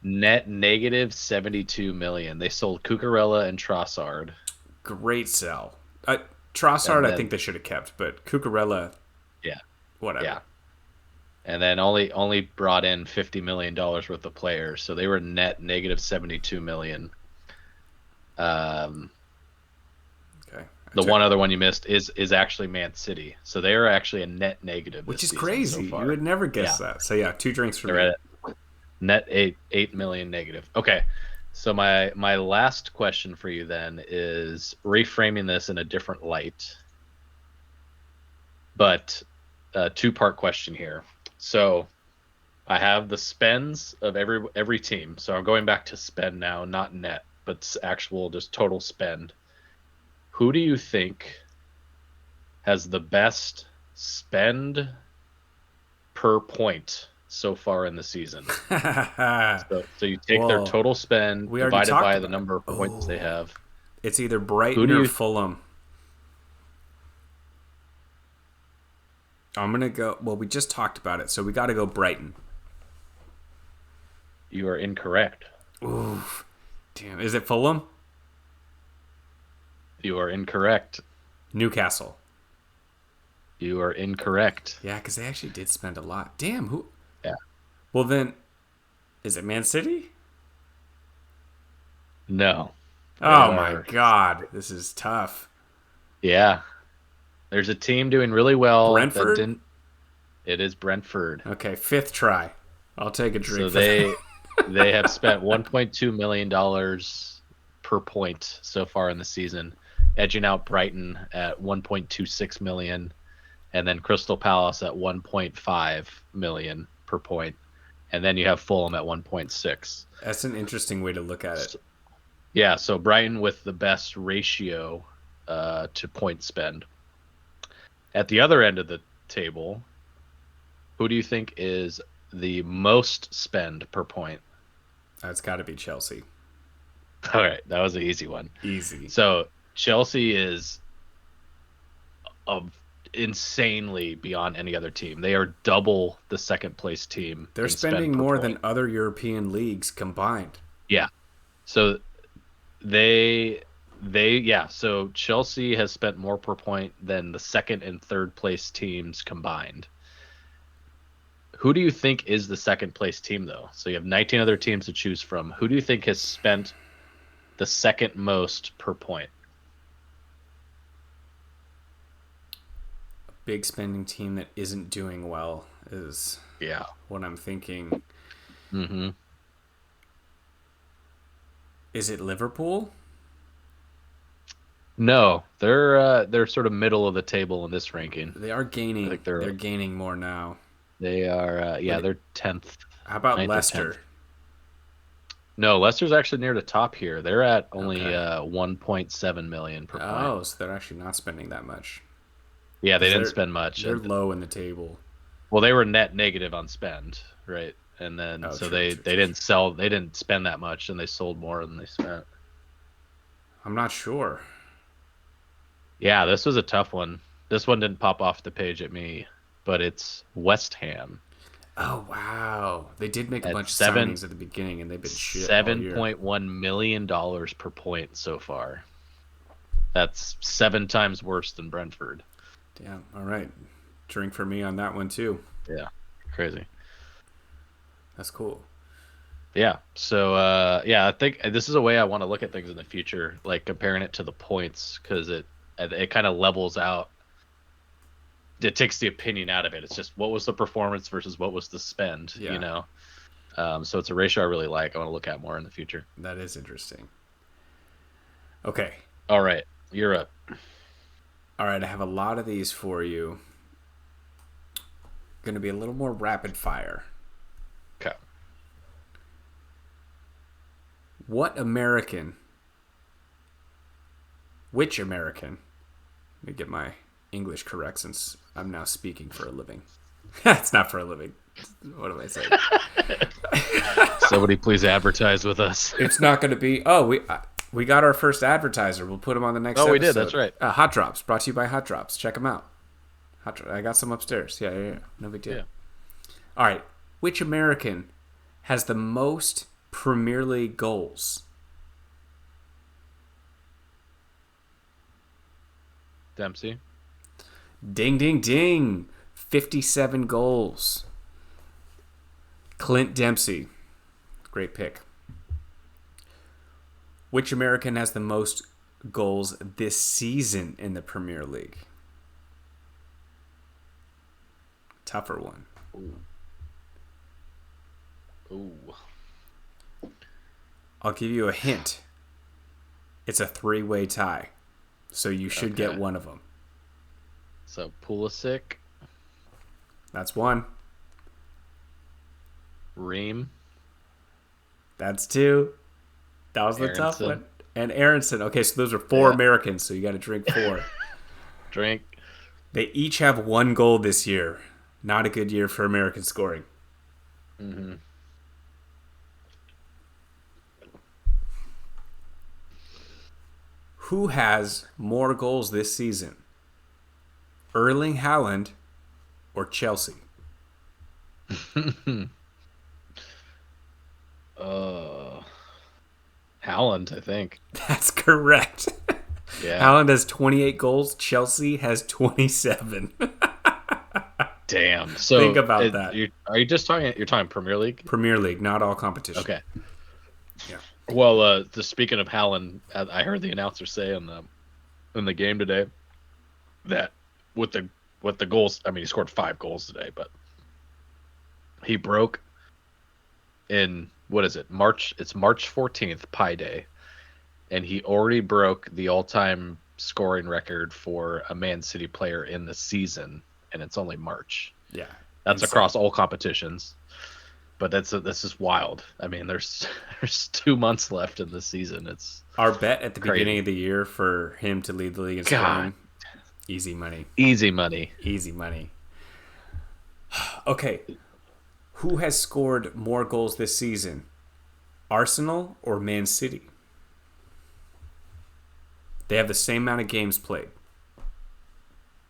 Net negative 72 million. They sold Cucurella and Trossard. Great sell. Trossard, I think they should have kept, but Cucurella, whatever. Yeah. And then only brought in $50 million worth of players, so they were net negative 72 million. Okay. The one other one you missed is actually Man City, so they are actually a net negative, which is crazy. So you would never guess that. So 2 drinks for me. They're at net 8 million negative. Okay, So my last question for you then is reframing this in a different light, but a two-part question here. So I have the spends of every team. So I'm going back to spend now, not net, but actual just total spend. Who do you think has the best spend per point so far in the season? So you take their Well, total spend, we already divide it talked by the about it. number of points they Oh, have. it's either Who Brighton do or you? Fulham. I'm gonna go. Well, we just talked about it, so we got to go Brighton. You are incorrect. Oof. Damn. Is it Fulham? You are incorrect. Newcastle. You are incorrect. Yeah, because they actually did spend a lot. Damn. Who? Yeah. Well, then, is it Man City? No. They Oh my are. God, this is tough. Yeah. There's a team doing really well that Brentford. didn't. It is Brentford. Okay, fifth try. I'll take a drink So for that. they have spent $1.2 million per point so far in the season, edging out Brighton at 1.26 million, and then Crystal Palace at 1.5 million per point, and then you have Fulham at 1.6. That's an interesting way to look at it. So, yeah, so Brighton with the best ratio to point spend. At the other end of the table, who do you think is the most spend per point? That's got to be Chelsea. All right, that was an easy one. Easy. So Chelsea is of insanely beyond any other team. They are double the second place team They're in spend spending per more point. than other European leagues combined. Yeah. So so Chelsea has spent more per point than the second and third place teams combined. Who do you think is the second place team though? So you have 19 other teams to choose from. Who do you think has spent the second most per point? Big spending team that isn't doing well is Yeah. what I'm thinking. Mm-hmm. Is it Liverpool? No, they're sort of middle of the table in this ranking. They are I gaining. think They're gaining more now. they are But they're 10th, how about 9th or 10th. Leicester? No, Leicester's actually near the top here. They're at only Okay. 1.7 million per point. Oh, so they're actually not spending that much Yeah, they because didn't they're spend much, they're and low in the table. well, they were net negative on spend, right? And then Oh, so true, they true, true, true. they didn't spend that much, and they sold more than they spent. I'm not sure. Yeah, this was a tough one. This one didn't pop off the page at me, but it's West Ham Oh wow, they did make a at bunch of signings at the beginning, and they've been shit all year. $7.1 million per point so far. That's 7 times worse than Brentford. Damn. All right, drink for me on that one too. Yeah, crazy. That's cool. Yeah. So yeah, I think this is a way I want to look at things in the future, like comparing it to the points, because it kind of levels out. It takes the opinion out of it. It's just what was the performance versus what was the spend, Yeah, So it's a ratio I really like. I want to look at more in the future. that is interesting. Okay. All right, you're up. All right, I have a lot of these for you. Going to be a little more rapid fire. Okay. What American? Which American? Let me get my English correct since I'm now speaking for a living. It's not for a living. What am I saying? Somebody please advertise with us. It's not going to be. Oh, we got our first advertiser. We'll put him on the next. Oh, we episode. did. That's right. Hot Drops, brought to you by Hot Drops. Check them out. I got some upstairs. Yeah. No big deal. Yeah. All right. Which American has the most Premier League goals? Dempsey. Ding, ding, ding. 57 goals. Clint Dempsey. Great pick. Which American has the most goals this season in the Premier League? Tougher one. Ooh. I'll give you a hint. It's a 3-way tie, so you should get one of them. So Pulisic. That's one. Ream. That's two. That was the tough one. And Aronson. Okay, so those are 4 Americans, so you got to drink 4. Drink. They each have 1 goal this year. Not a good year for American scoring. Mm-hmm. Who has more goals this season? Erling Haaland or Chelsea? Haaland, I think. That's correct. Yeah. Haaland has 28 goals. Chelsea has 27. Damn. So think about that. Are you just talking? You're talking Premier League? Premier League, not all competition. Okay. Yeah. Well, just speaking of Haaland, I heard the announcer say in the game today that with the goals, I mean, he scored 5 goals today, but he broke in what is it? March. It's March 14th, Pi Day, and he already broke the all-time scoring record for a Man City player in the season, and it's only March. Yeah. That's across all competitions. But this is wild. I mean, there's 2 months left in the season. It's our bet at the crazy. Beginning of the year for him to lead the league in scoring. Easy money. Easy money. Easy money. Okay. Who has scored more goals this season? Arsenal or Man City? They have the same amount of games played.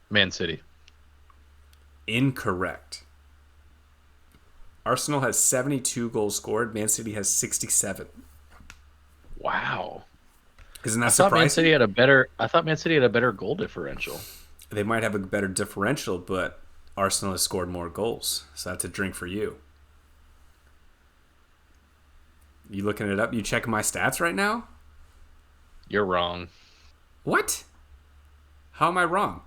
Man City. Incorrect. Arsenal has 72 goals scored. Man City has 67. Wow. Isn't that I thought surprising? I thought Man City had a better goal differential. They might have a better differential, but Arsenal has scored more goals. So that's a drink for you. You looking it up? You checking my stats right now? You're wrong. What? How am I wrong?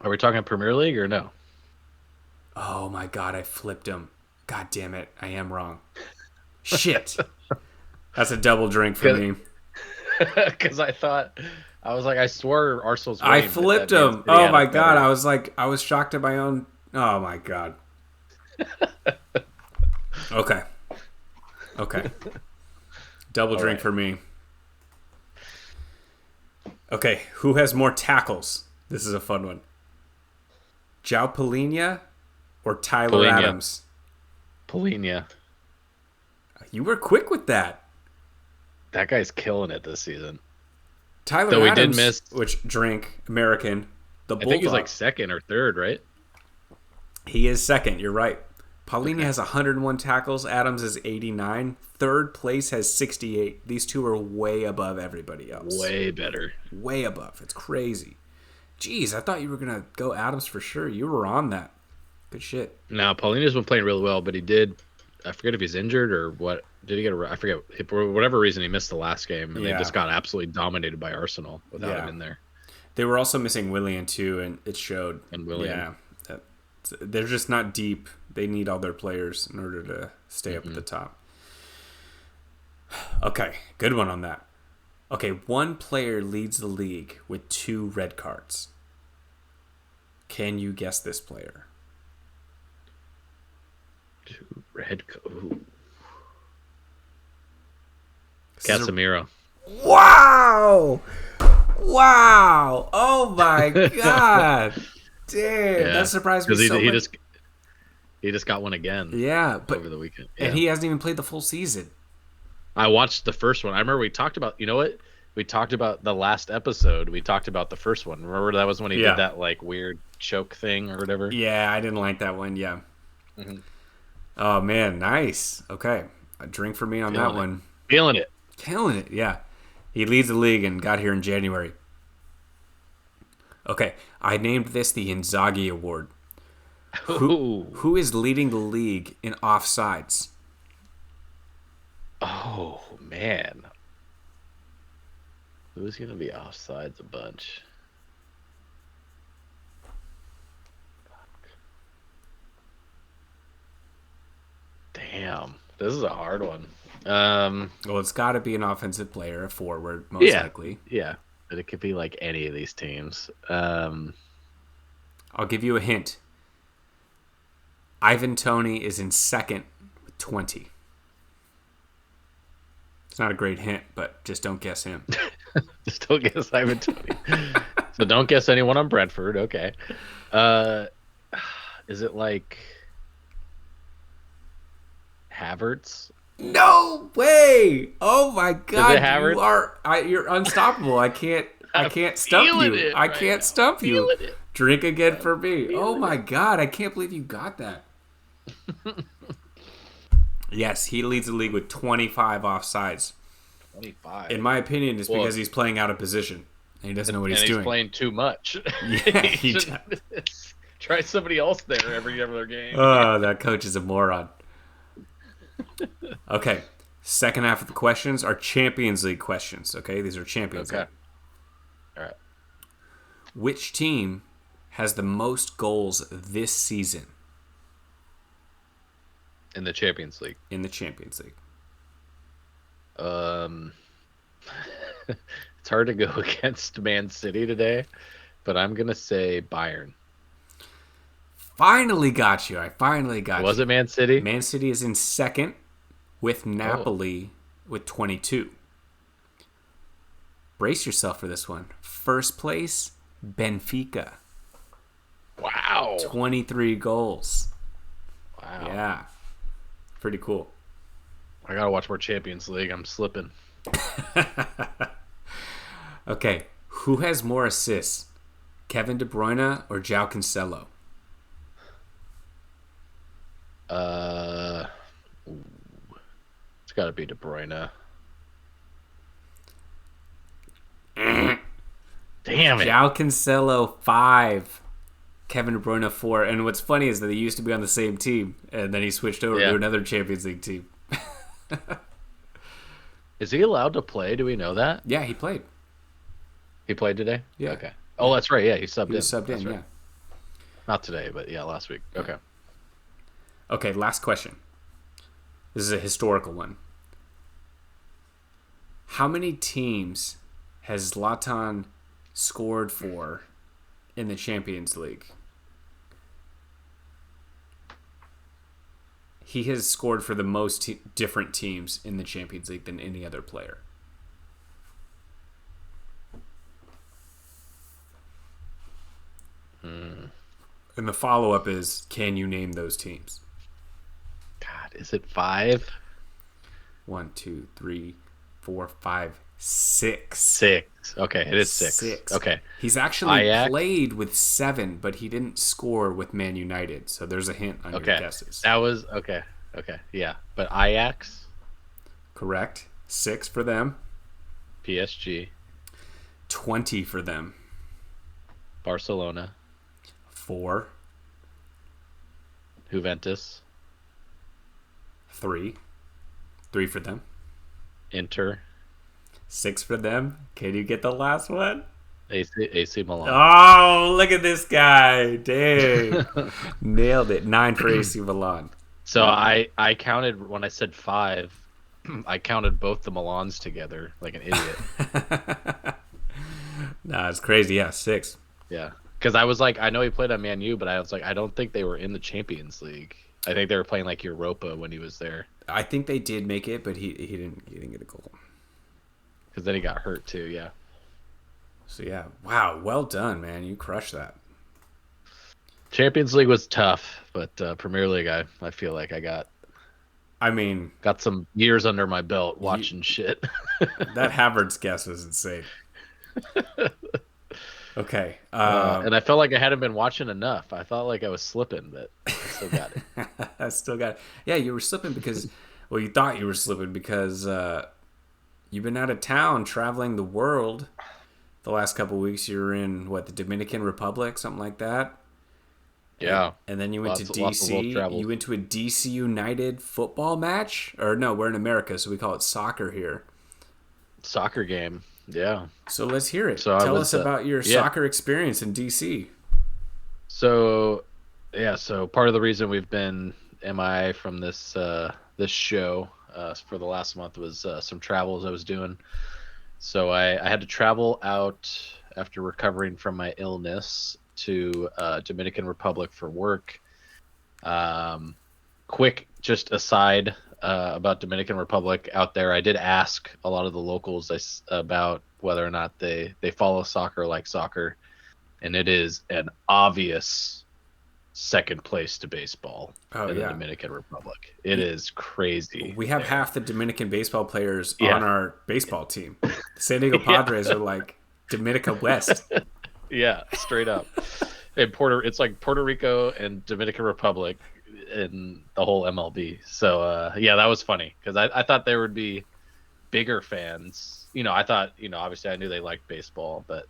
Are we talking Premier League or no? Oh my god, I flipped him. God damn it, I am wrong. Shit. That's a double drink for me. Because I was like, I swore Arsenal's I flipped him. Oh my god, I was shocked at my own. Oh my god. Okay. Double drink for me. Okay, who has more tackles? This is a fun one. João Palhinha or Tyler Adams? Palhinha. You were quick with that. That guy's killing it this season. Tyler Adams, we did miss, which drink American. I think he's like second or third, right? He is second. You're right. Palhinha has 101 tackles. Adams is 89. Third place has 68. These two are way above everybody else. Way better. Way above. It's crazy. Jeez, I thought you were going to go Adams for sure. You were on that. Good shit. Now, Paulina's been playing really well, but he did, I forget if he's injured or what. Did he get I forget. For whatever reason, he missed the last game, and they just got absolutely dominated by Arsenal without him in there. They were also missing Willian, too, and it showed. And Willian. Yeah. They're just not deep. They need all their players in order to stay up at the top. Okay, good one on that. Okay, one player leads the league with 2 red cards. Can you guess this player? 2 red cards. Casemiro. Wow! Wow! Oh my god! Damn, that surprised me so much. He just got one again. Yeah, but over the weekend, and he hasn't even played the full season. I watched the first one. I remember we talked about. You know what? We talked about the last episode. We talked about the first one. Remember that was when he did that like weird choke thing or whatever. Yeah, I didn't like that one. Yeah. Mm-hmm. Oh man, nice. Okay, a drink for me on that one. Feeling it. Killing it. Yeah, he leads the league and got here in January. Okay, I named this the Inzaghi Award. Who is leading the league in offsides? Oh, man. Who's going to be offsides a bunch? Damn. This is a hard one. Well, it's got to be an offensive player, a forward, most likely. Yeah, but it could be like any of these teams. I'll give you a hint. Ivan Toney is in second with 20. It's not a great hint, but just don't guess him. Just don't guess Ivan Toney. So don't guess anyone on Brentford. Okay. Is it like Havertz? No way! Oh my God! Havertz? You're unstoppable. I can't stump you. I can't stump you. Drink again for me. Oh my God! I can't believe you got that. Yes, he leads the league with 25 offsides. 25. In my opinion, it's because he's playing out of position and he doesn't know what he's doing. He's playing too much. Yeah, he does. Try somebody else there every other game. Oh, that coach is a moron. Okay, second half of the questions are Champions League questions. Okay, these are Champions League. All right. Which team has the most goals this season? In the Champions League. In the Champions League. It's hard to go against Man City today, but I'm going to say Bayern. Finally got you. I finally got you. Was it Man City? Man City is in second with Napoli with 22. Brace yourself for this one. First place, Benfica. Wow. 23 goals. Wow. Yeah. Pretty cool. I got to watch more Champions League. I'm slipping. Okay. Who has more assists? Kevin De Bruyne or João Cancelo? It's got to be De Bruyne. Damn it. João Cancelo 5. Kevin De Bruyne 4. And what's funny is that they used to be on the same team, and then he switched over to another Champions League team. Is he allowed to play? Do we know that? Yeah, he played. He played today? Yeah. Okay. Oh, that's right. Yeah, he subbed in. He was subbed in, right. yeah. Not today, but yeah, last week. Okay. Okay, last question. This is a historical one. How many teams has Zlatan scored for in the Champions League? He has scored for the most different teams in the Champions League than any other player. And the follow-up is, can you name those teams? God, is it 5? 1, 2, 3, 4, 5, 6. 6. Okay, it is 6. Okay. He's actually Ajax. played with 7, but he didn't score with Man United. So there's a hint on your guesses. That was okay. Okay, yeah. But Ajax, correct. 6 for them. PSG, 20 for them. Barcelona, 4, Juventus, 3. 3 for them. Inter, 6 for them. Can you get the last one? AC Milan. Oh, look at this guy. Dang. Nailed it. 9 for AC Milan. So I counted when I said 5. I counted both the Milans together like an idiot. Nah, it's crazy. Yeah, 6. Yeah, because I was like, I know he played on Man U, but I was like, I don't think they were in the Champions League. I think they were playing like Europa when he was there. I think they did make it, but he didn't get a goal. Because then he got hurt too. Yeah. So yeah, wow, well done, man. You crushed that. Champions League was tough, but Premier League, I feel like I got some years under my belt watching shit. That Havertz guess was insane. Okay. And I felt like I hadn't been watching enough. I thought like I was slipping, but I still got it. I still got it. Yeah, you were slipping because, well, you thought you were slipping because you've been out of town traveling the world. The last couple of weeks you were in, the Dominican Republic, something like that? Yeah. And then you went to DC. You went to a DC United football match? Or no, we're in America, so we call it soccer here. Soccer game. Yeah. So let's hear it. So Tell us about your soccer experience in DC. So part of the reason we've been MI from this show for the last month was some travels I was doing. So I had to travel out after recovering from my illness to Dominican Republic for work. Quick, just aside about Dominican Republic out there, I did ask a lot of the locals about whether or not they follow soccer like soccer, and it is an obvious second place to baseball in the Dominican Republic. It is crazy. We have half the Dominican baseball players Yeah. on our baseball team. The San Diego Padres are like Dominica West. Yeah, straight up. It's like Puerto Rico and Dominican Republic in the whole MLB. So yeah, that was funny because I thought there would be bigger fans. I thought, obviously I knew they liked baseball, but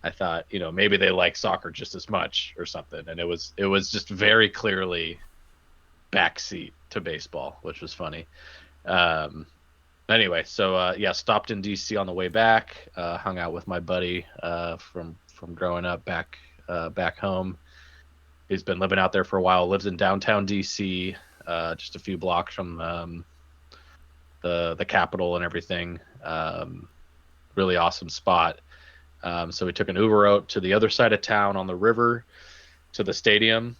I thought, maybe they like soccer just as much or something. And it was just very clearly backseat to baseball, which was funny. Anyway, so yeah, stopped in DC on the way back, hung out with my buddy from growing up back home. He's been living out there for a while, lives in downtown DC, just a few blocks from the capital and everything. Really awesome spot. So we took an Uber out to the other side of town on the river to the stadium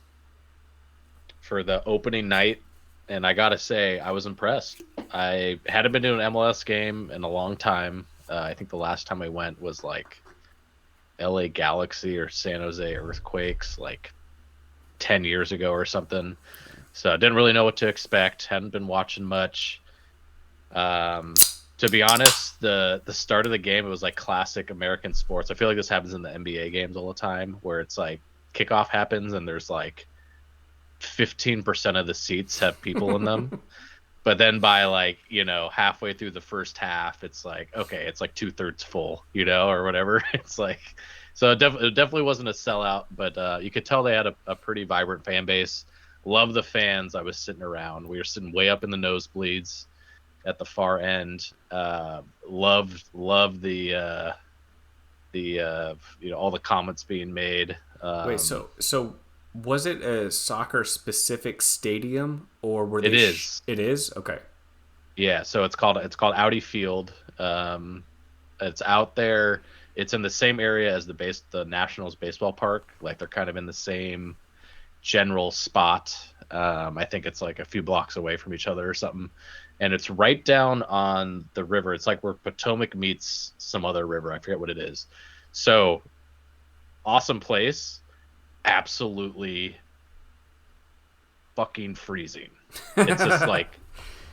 for the opening night. And I got to say, I was impressed. I hadn't been to an MLS game in a long time. I think the last time I went was like LA Galaxy or San Jose Earthquakes like 10 years ago or something. So I didn't really know what to expect. Hadn't been watching much. To be honest, the start of the game, it was like classic American sports. I feel like this happens in the NBA games all the time, where it's like kickoff happens and there's like 15% of the seats have people in them. But then by like, halfway through the first half, it's like, okay, it's like 2/3 full, or whatever. It's like, so it definitely wasn't a sellout, but you could tell they had a pretty vibrant fan base. Love the fans. I was sitting around. We were sitting way up in the nosebleeds at the far end. Loved the all the comments being made. Wait, so was it a soccer specific stadium or were they? It is. It is? Okay. Yeah, so it's called Audi Field. It's out there. It's in the same area as the Nationals baseball park. Like they're kind of in the same general spot. I think it's like a few blocks away from each other or something. And it's right down on the river. It's like where Potomac meets some other river. I forget what it is. So awesome place. Absolutely fucking freezing. It's just like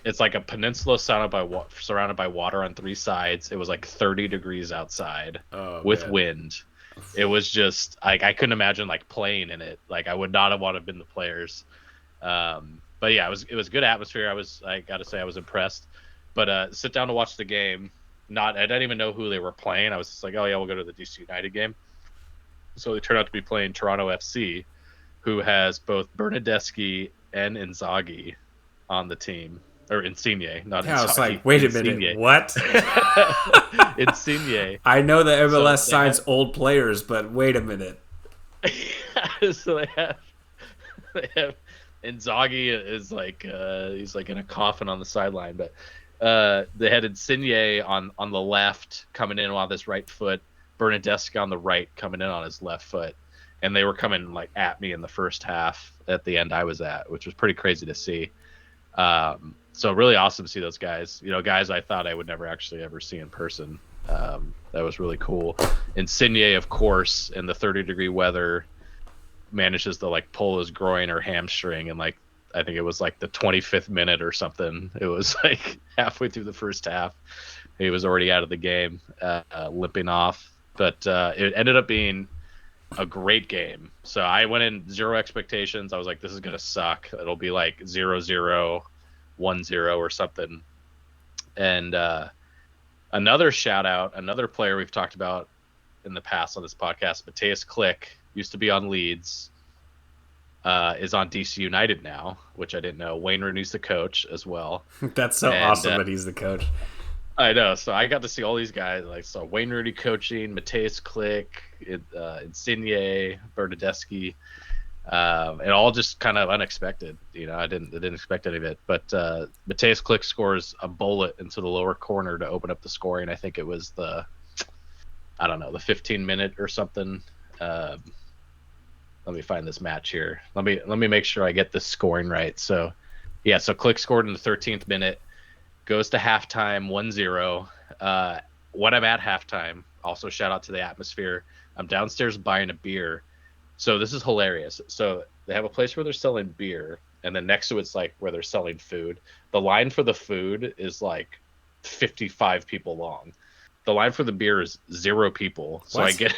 it's like a peninsula surrounded by water on three sides. It was like 30 degrees outside with wind. It was just like I couldn't imagine like playing in it. Like I would not have wanted to been the players. But yeah, it was good atmosphere. I got to say I was impressed. But sit down to watch the game. I didn't even know who they were playing. I was just like, oh yeah, we'll go to the DC United game. So they turned out to be playing Toronto FC, who has both Bernadeschi and Inzaghi on the team. Or Insigne, not Inzaghi. I was like, wait a minute, what? Insigne. I know the MLS signs old players, but wait a minute. So they have Inzaghi is like he's like in a coffin on the sideline, but they had Insigne on the left coming in on his right foot, Bernadeschi on the right coming in on his left foot, and they were coming like at me in the first half at the end I was at, which was pretty crazy to see. So really awesome to see those guys. Guys I thought I would never actually ever see in person. That was really cool. Insigne, of course, in the 30-degree weather, manages to like pull his groin or hamstring, and like I think it was like the 25th minute or something. It was like halfway through the first half, he was already out of the game, limping off. But it ended up being a great game. So I went in zero expectations. I was like, this is gonna suck. It'll be like 0-0, 1-0 or something. And another shout out, another player we've talked about in the past on this podcast, Mateus Click, used to be on Leeds, is on DC United now, which I didn't know. Wayne Rooney's the coach as well. That's so awesome that he's the coach. I know. So I got to see all these guys. Like, so Wayne Rooney coaching, Mateus Click, Insigne, Bernadeschi. It all just kind of unexpected. I didn't expect any of it. But Mateus Click scores a bullet into the lower corner to open up the scoring. I think it was the 15-minute or something. Let me find this match here. Let me make sure I get this scoring right. So, yeah, so Click scored in the 13th minute, goes to halftime 1-0. When I'm at halftime, also shout out to the atmosphere. I'm downstairs buying a beer. So this is hilarious. So they have a place where they're selling beer, and then next to it's like where they're selling food. The line for the food is like 55 people long. The line for the beer is 0 people. So I get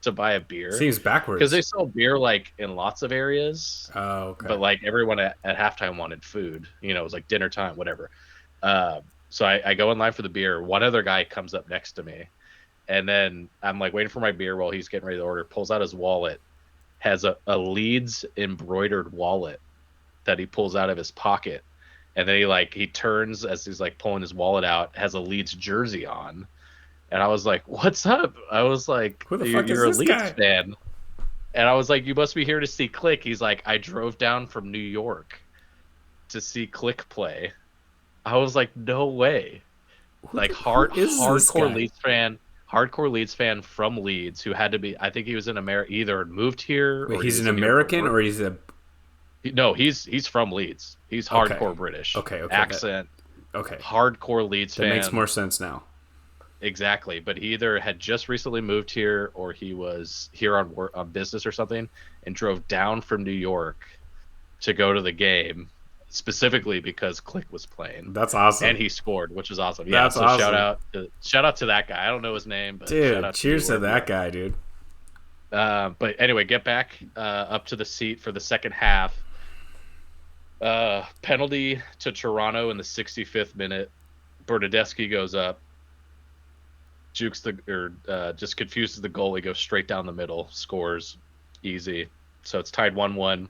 to buy a beer. Seems backwards. Because they sell beer like in lots of areas. Oh, okay. But like everyone at halftime wanted food. It was like dinner time, whatever. So I go in line for the beer. One other guy comes up next to me. And then I'm like waiting for my beer while he's getting ready to order. Pulls out his wallet. Has a Leeds embroidered wallet that he pulls out of his pocket. And then he turns as he's like pulling his wallet out. Has a Leeds jersey on. And I was like, "What's up?" I was like, "Who the fuck you're is a this Leeds guy?" fan. And I was like, "You must be here to see Click." He's like, "I drove down from New York to see Click play." I was like, "No way!" Hardcore Leeds fan from Leeds who had to be. I think he was in America, either moved here. Wait, or he's an American or he's a. No, he's from Leeds. He's hardcore British. Okay. Accent. Okay. Hardcore Leeds fan. That makes more sense now. Exactly, but he either had just recently moved here or he was here on business or something and drove down from New York to go to the game specifically because Click was playing. That's awesome. And he scored, which is awesome. Yeah, That's awesome. Shout out to that guy. I don't know his name, but dude, cheers to that guy, dude. But anyway, get back up to the seat for the second half. Penalty to Toronto in the 65th minute. Bernadeschi goes up. Just confuses the goalie, goes straight down the middle, scores, easy. So it's tied 1-1.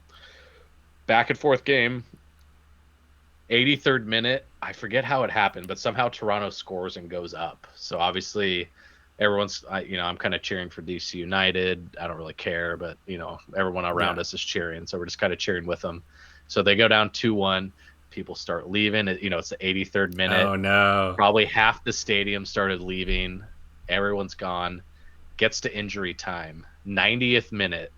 Back and forth game. 83rd minute, I forget how it happened, but somehow Toronto scores and goes up. So obviously, I'm kind of cheering for DC United. I don't really care, but everyone around us is cheering, so we're just kind of cheering with them. So they go down 2-1. People start leaving. It's the 83rd minute. Oh no! Probably half the stadium started leaving. Everyone's gone. Gets to injury time. 90th minute.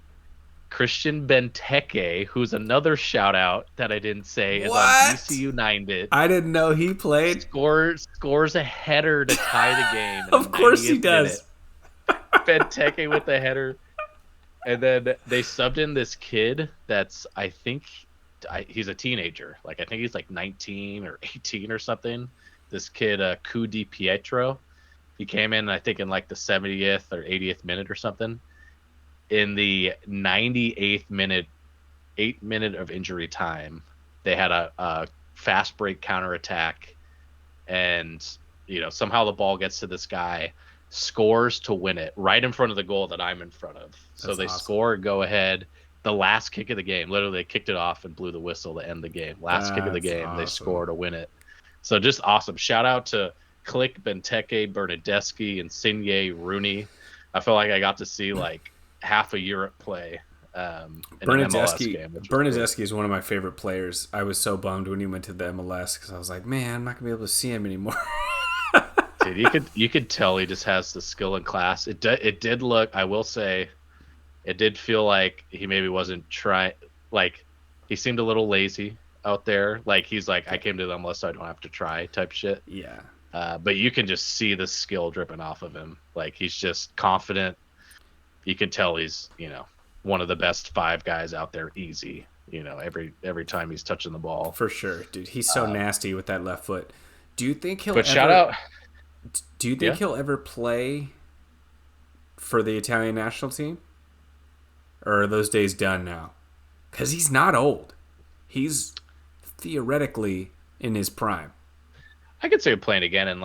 Christian Benteke, who's another shout out that I didn't say, is on DC United. I didn't know he played. Scores a header to tie the game. Of course he does. Benteke with the header. And then they subbed in this kid that's, I think, he's a teenager. I think he's 19 or 18 or something. This kid, Cu Di Pietro. He came in, I think, in the 70th or 80th minute or something. In the 98th minute, 8 minute of injury time, they had a fast break counterattack, and somehow the ball gets to this guy, scores to win it right in front of the goal that I'm in front of. So they score, go ahead. The last kick of the game, literally they kicked it off and blew the whistle to end the game. Last kick of the game, awesome. They score to win it. So just awesome. Shout out to Click, Benteke, Bernadeschi, and Insigne, Rooney. I feel like I got to see half a Europe play. Bernadeschi is one of my favorite players. I was so bummed when he went to the MLS because I was like, man, I'm not gonna be able to see him anymore. Dude, you could tell he just has the skill and class. It did look, I will say, it did feel like he maybe wasn't trying. He seemed a little lazy out there. He's I came to the MLS so I don't have to try type shit. Yeah. But you can just see the skill dripping off of him. He's just confident. You can tell he's, one of the best 5 guys out there, easy. Every time he's touching the ball. For sure, dude. He's so nasty with that left foot. Do you think he'll? Do you think he'll ever play for the Italian national team? Or are those days done now? Because he's not old. He's theoretically in his prime. I could see him playing again in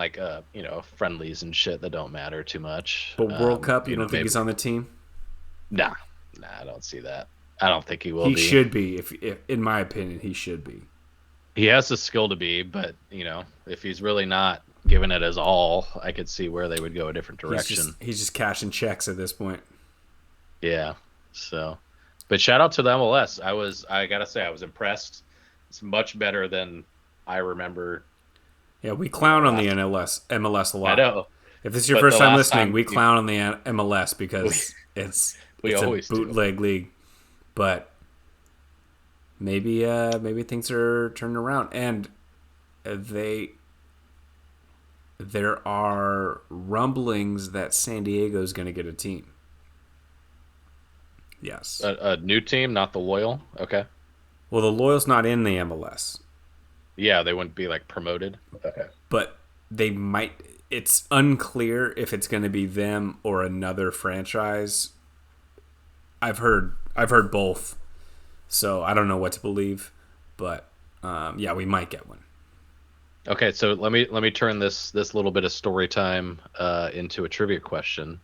friendlies and shit that don't matter too much. But World Cup, you don't think he's on the team? Nah, I don't see that. I don't think he will be. He should be. If in my opinion, he should be. He has the skill to be, but if he's really not giving it his all, I could see where they would go a different direction. He's just cashing checks at this point. Yeah. So, But shout out to the MLS. I gotta say, I was impressed. It's much better than I remember. Yeah, we clown on the last MLS a I lot. know, If this is your but the first time last listening, time we clown on the MLS we, because we it's a always do. bootleg league. But maybe things are turning around, and there are rumblings that San Diego is going to get a team. Yes. A new team, not the Loyal. Okay. Well, the Loyal's not in the MLS, Yeah, they wouldn't be like promoted. Okay. but they might. It's unclear if it's going to be them or another franchise. I've heard both, so I don't know what to believe. But yeah, we might get one. Okay, so let me turn this little bit of story time into a trivia question.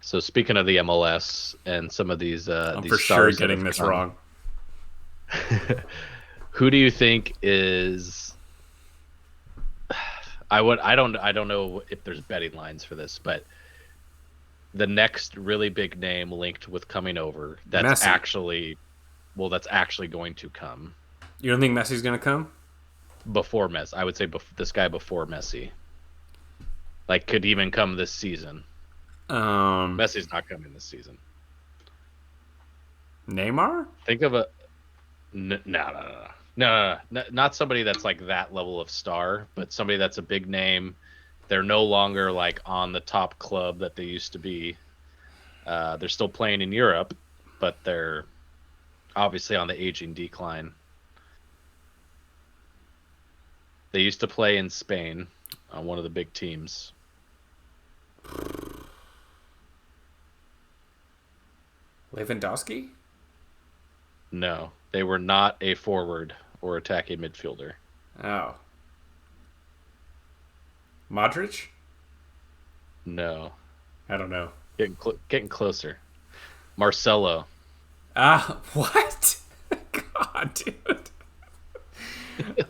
So speaking of the MLS and some of these I'm these for sure stars that getting have this come, wrong. who do you think is I don't know if there's betting lines for this, but the next really big name linked with coming over that's Messi. that's actually going to come You don't think Messi's going to come? before Messi. I would say this guy before Messi. Like could even come this season. Messi's not coming this season. Neymar? Think of a no, not somebody that's like that level of star, but somebody that's a big name. They're no longer like on the top club that they used to be. They're still playing in Europe, but they're obviously on the aging decline. They used to play in Spain on one of the big teams. Lewandowski? No, they were not a forward or attacking midfielder. Oh. Modric? No, I don't know. getting closer. Marcelo. Ah, what? God, dude.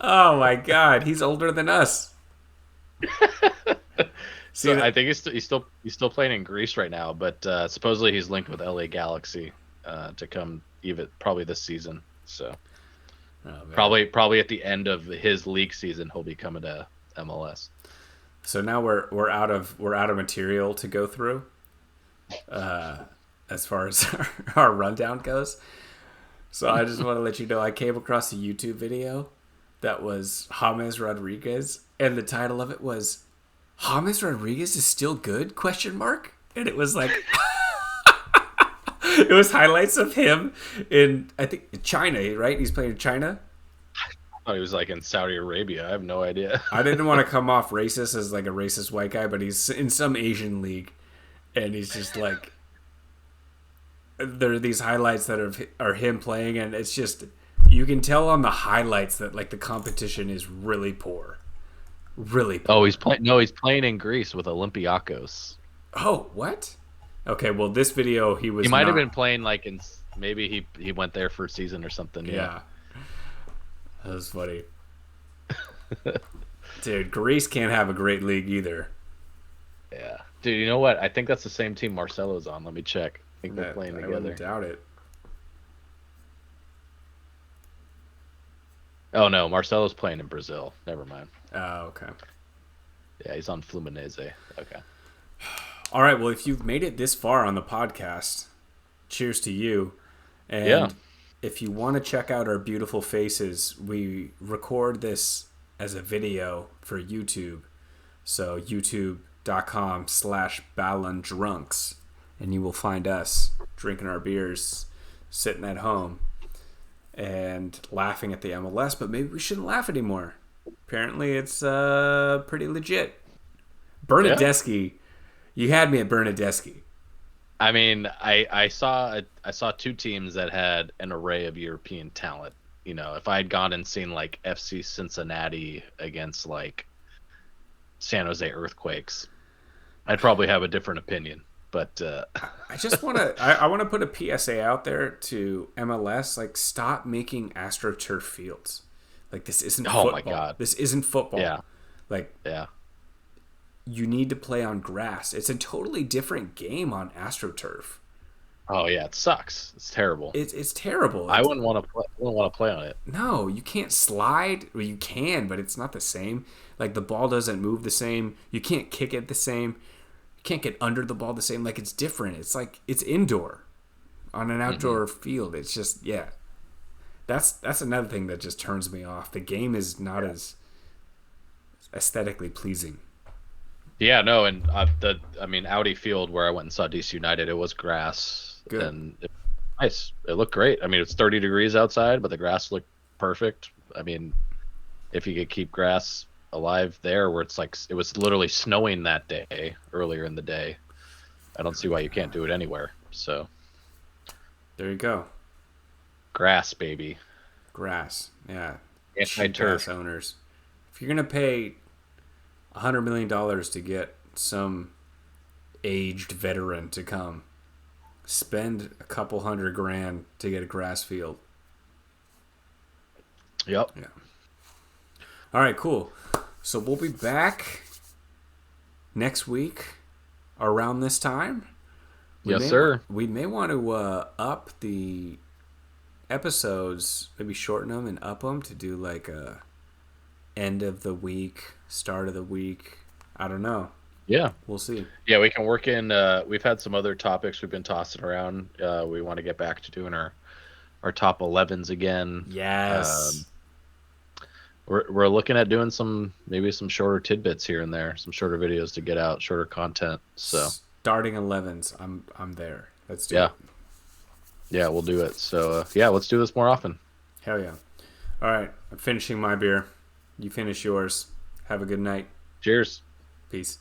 Oh my God, he's older than us. See So that? I think he's still playing in Greece right now, but supposedly he's linked with LA Galaxy to come even probably this season. So Oh, man. probably at the end of his league season he'll be coming to MLS. So now we're out of material to go through, as far as our rundown goes. So I just want to let you know I came across a YouTube video that was James Rodriguez, and the title of it was "James Rodriguez is still good?" Question mark. And it was like it was highlights of him in, I think, China, right? He's playing in China. Oh, he was like in Saudi Arabia. I have no idea. I didn't want to come off racist as like a racist white guy, but he's in some Asian league, and he's just like, there are these highlights that are him playing, and it's just, you can tell on the highlights that like the competition is really poor, really poor. Oh, he's playing. No, he's playing in Greece with Olympiacos. Oh, what? Okay, well, this video he was. He might have not- been playing like in maybe he went there for a season or something. Yeah, that was funny. Dude, Greece can't have a great league either. Yeah. Dude, you know what? I think that's the same team Marcelo's on. Let me check. I think they're playing I together. wouldn't doubt it. Oh no, Marcelo's playing in Brazil. Never mind. Oh, okay. Yeah, he's on Fluminense. Okay. All right. Well, if you've made it this far on the podcast, cheers to you. And Yeah. if you want to check out our beautiful faces, we record this as a video for YouTube. So youtube.com/ballondrunks, and you will find us drinking our beers, sitting at home, and laughing at the MLS. But maybe we shouldn't laugh anymore. Apparently, it's pretty legit. Bernadeschi, you had me at Bernadeschi. I mean, I saw two teams that had an array of European talent. You know, if I had gone and seen like FC Cincinnati against like San Jose Earthquakes, I'd probably have a different opinion. But I just want to I want to put a PSA out there to MLS, like, stop making AstroTurf fields. Like, this isn't football. Oh my God. This isn't football. Yeah. Like, yeah, you need to play on grass. It's a totally different game on AstroTurf. Oh yeah, it sucks. It's terrible. It's terrible. I wouldn't want to play. Wouldn't want to play on it. No, you can't slide. Well, you can, but it's not the same. Like the ball doesn't move the same. You can't kick it the same. You can't get under the ball the same. Like it's different. It's like it's indoor on an outdoor field. It's just That's another thing that just turns me off. The game is not as aesthetically pleasing. Yeah, no, and Audi Field where I went and saw DC United, it was grass, Good. and nice. It looked great. I mean, it's 30 degrees outside, but the grass looked perfect. I mean, if you could keep grass alive there, where it's like it was literally snowing that day earlier in the day, I don't see why you can't do it anywhere. So There you go. grass, baby. Grass. Yeah. Anti-turf. Cheap ass owners. If you're gonna pay $100 million to get some aged veteran to come, spend a couple $100,000 to get a grass field. Yep. Yeah. All right, cool. So we'll be back next week around this time. Yes, sir. We may want to up the episodes, maybe shorten them and up them to do like a end of the week, start of the week. I don't know. Yeah. We'll see. Yeah, we can work in. We've had some other topics we've been tossing around. We want to get back to doing our top 11s again. Yes. We're looking at doing maybe some shorter tidbits here and there, some shorter videos to get out, shorter content. So starting 11s, I'm there. Let's do it. Yeah, we'll do it. So let's do this more often. Hell yeah. All right, I'm finishing my beer. You finish yours. Have a good night. Cheers. Peace.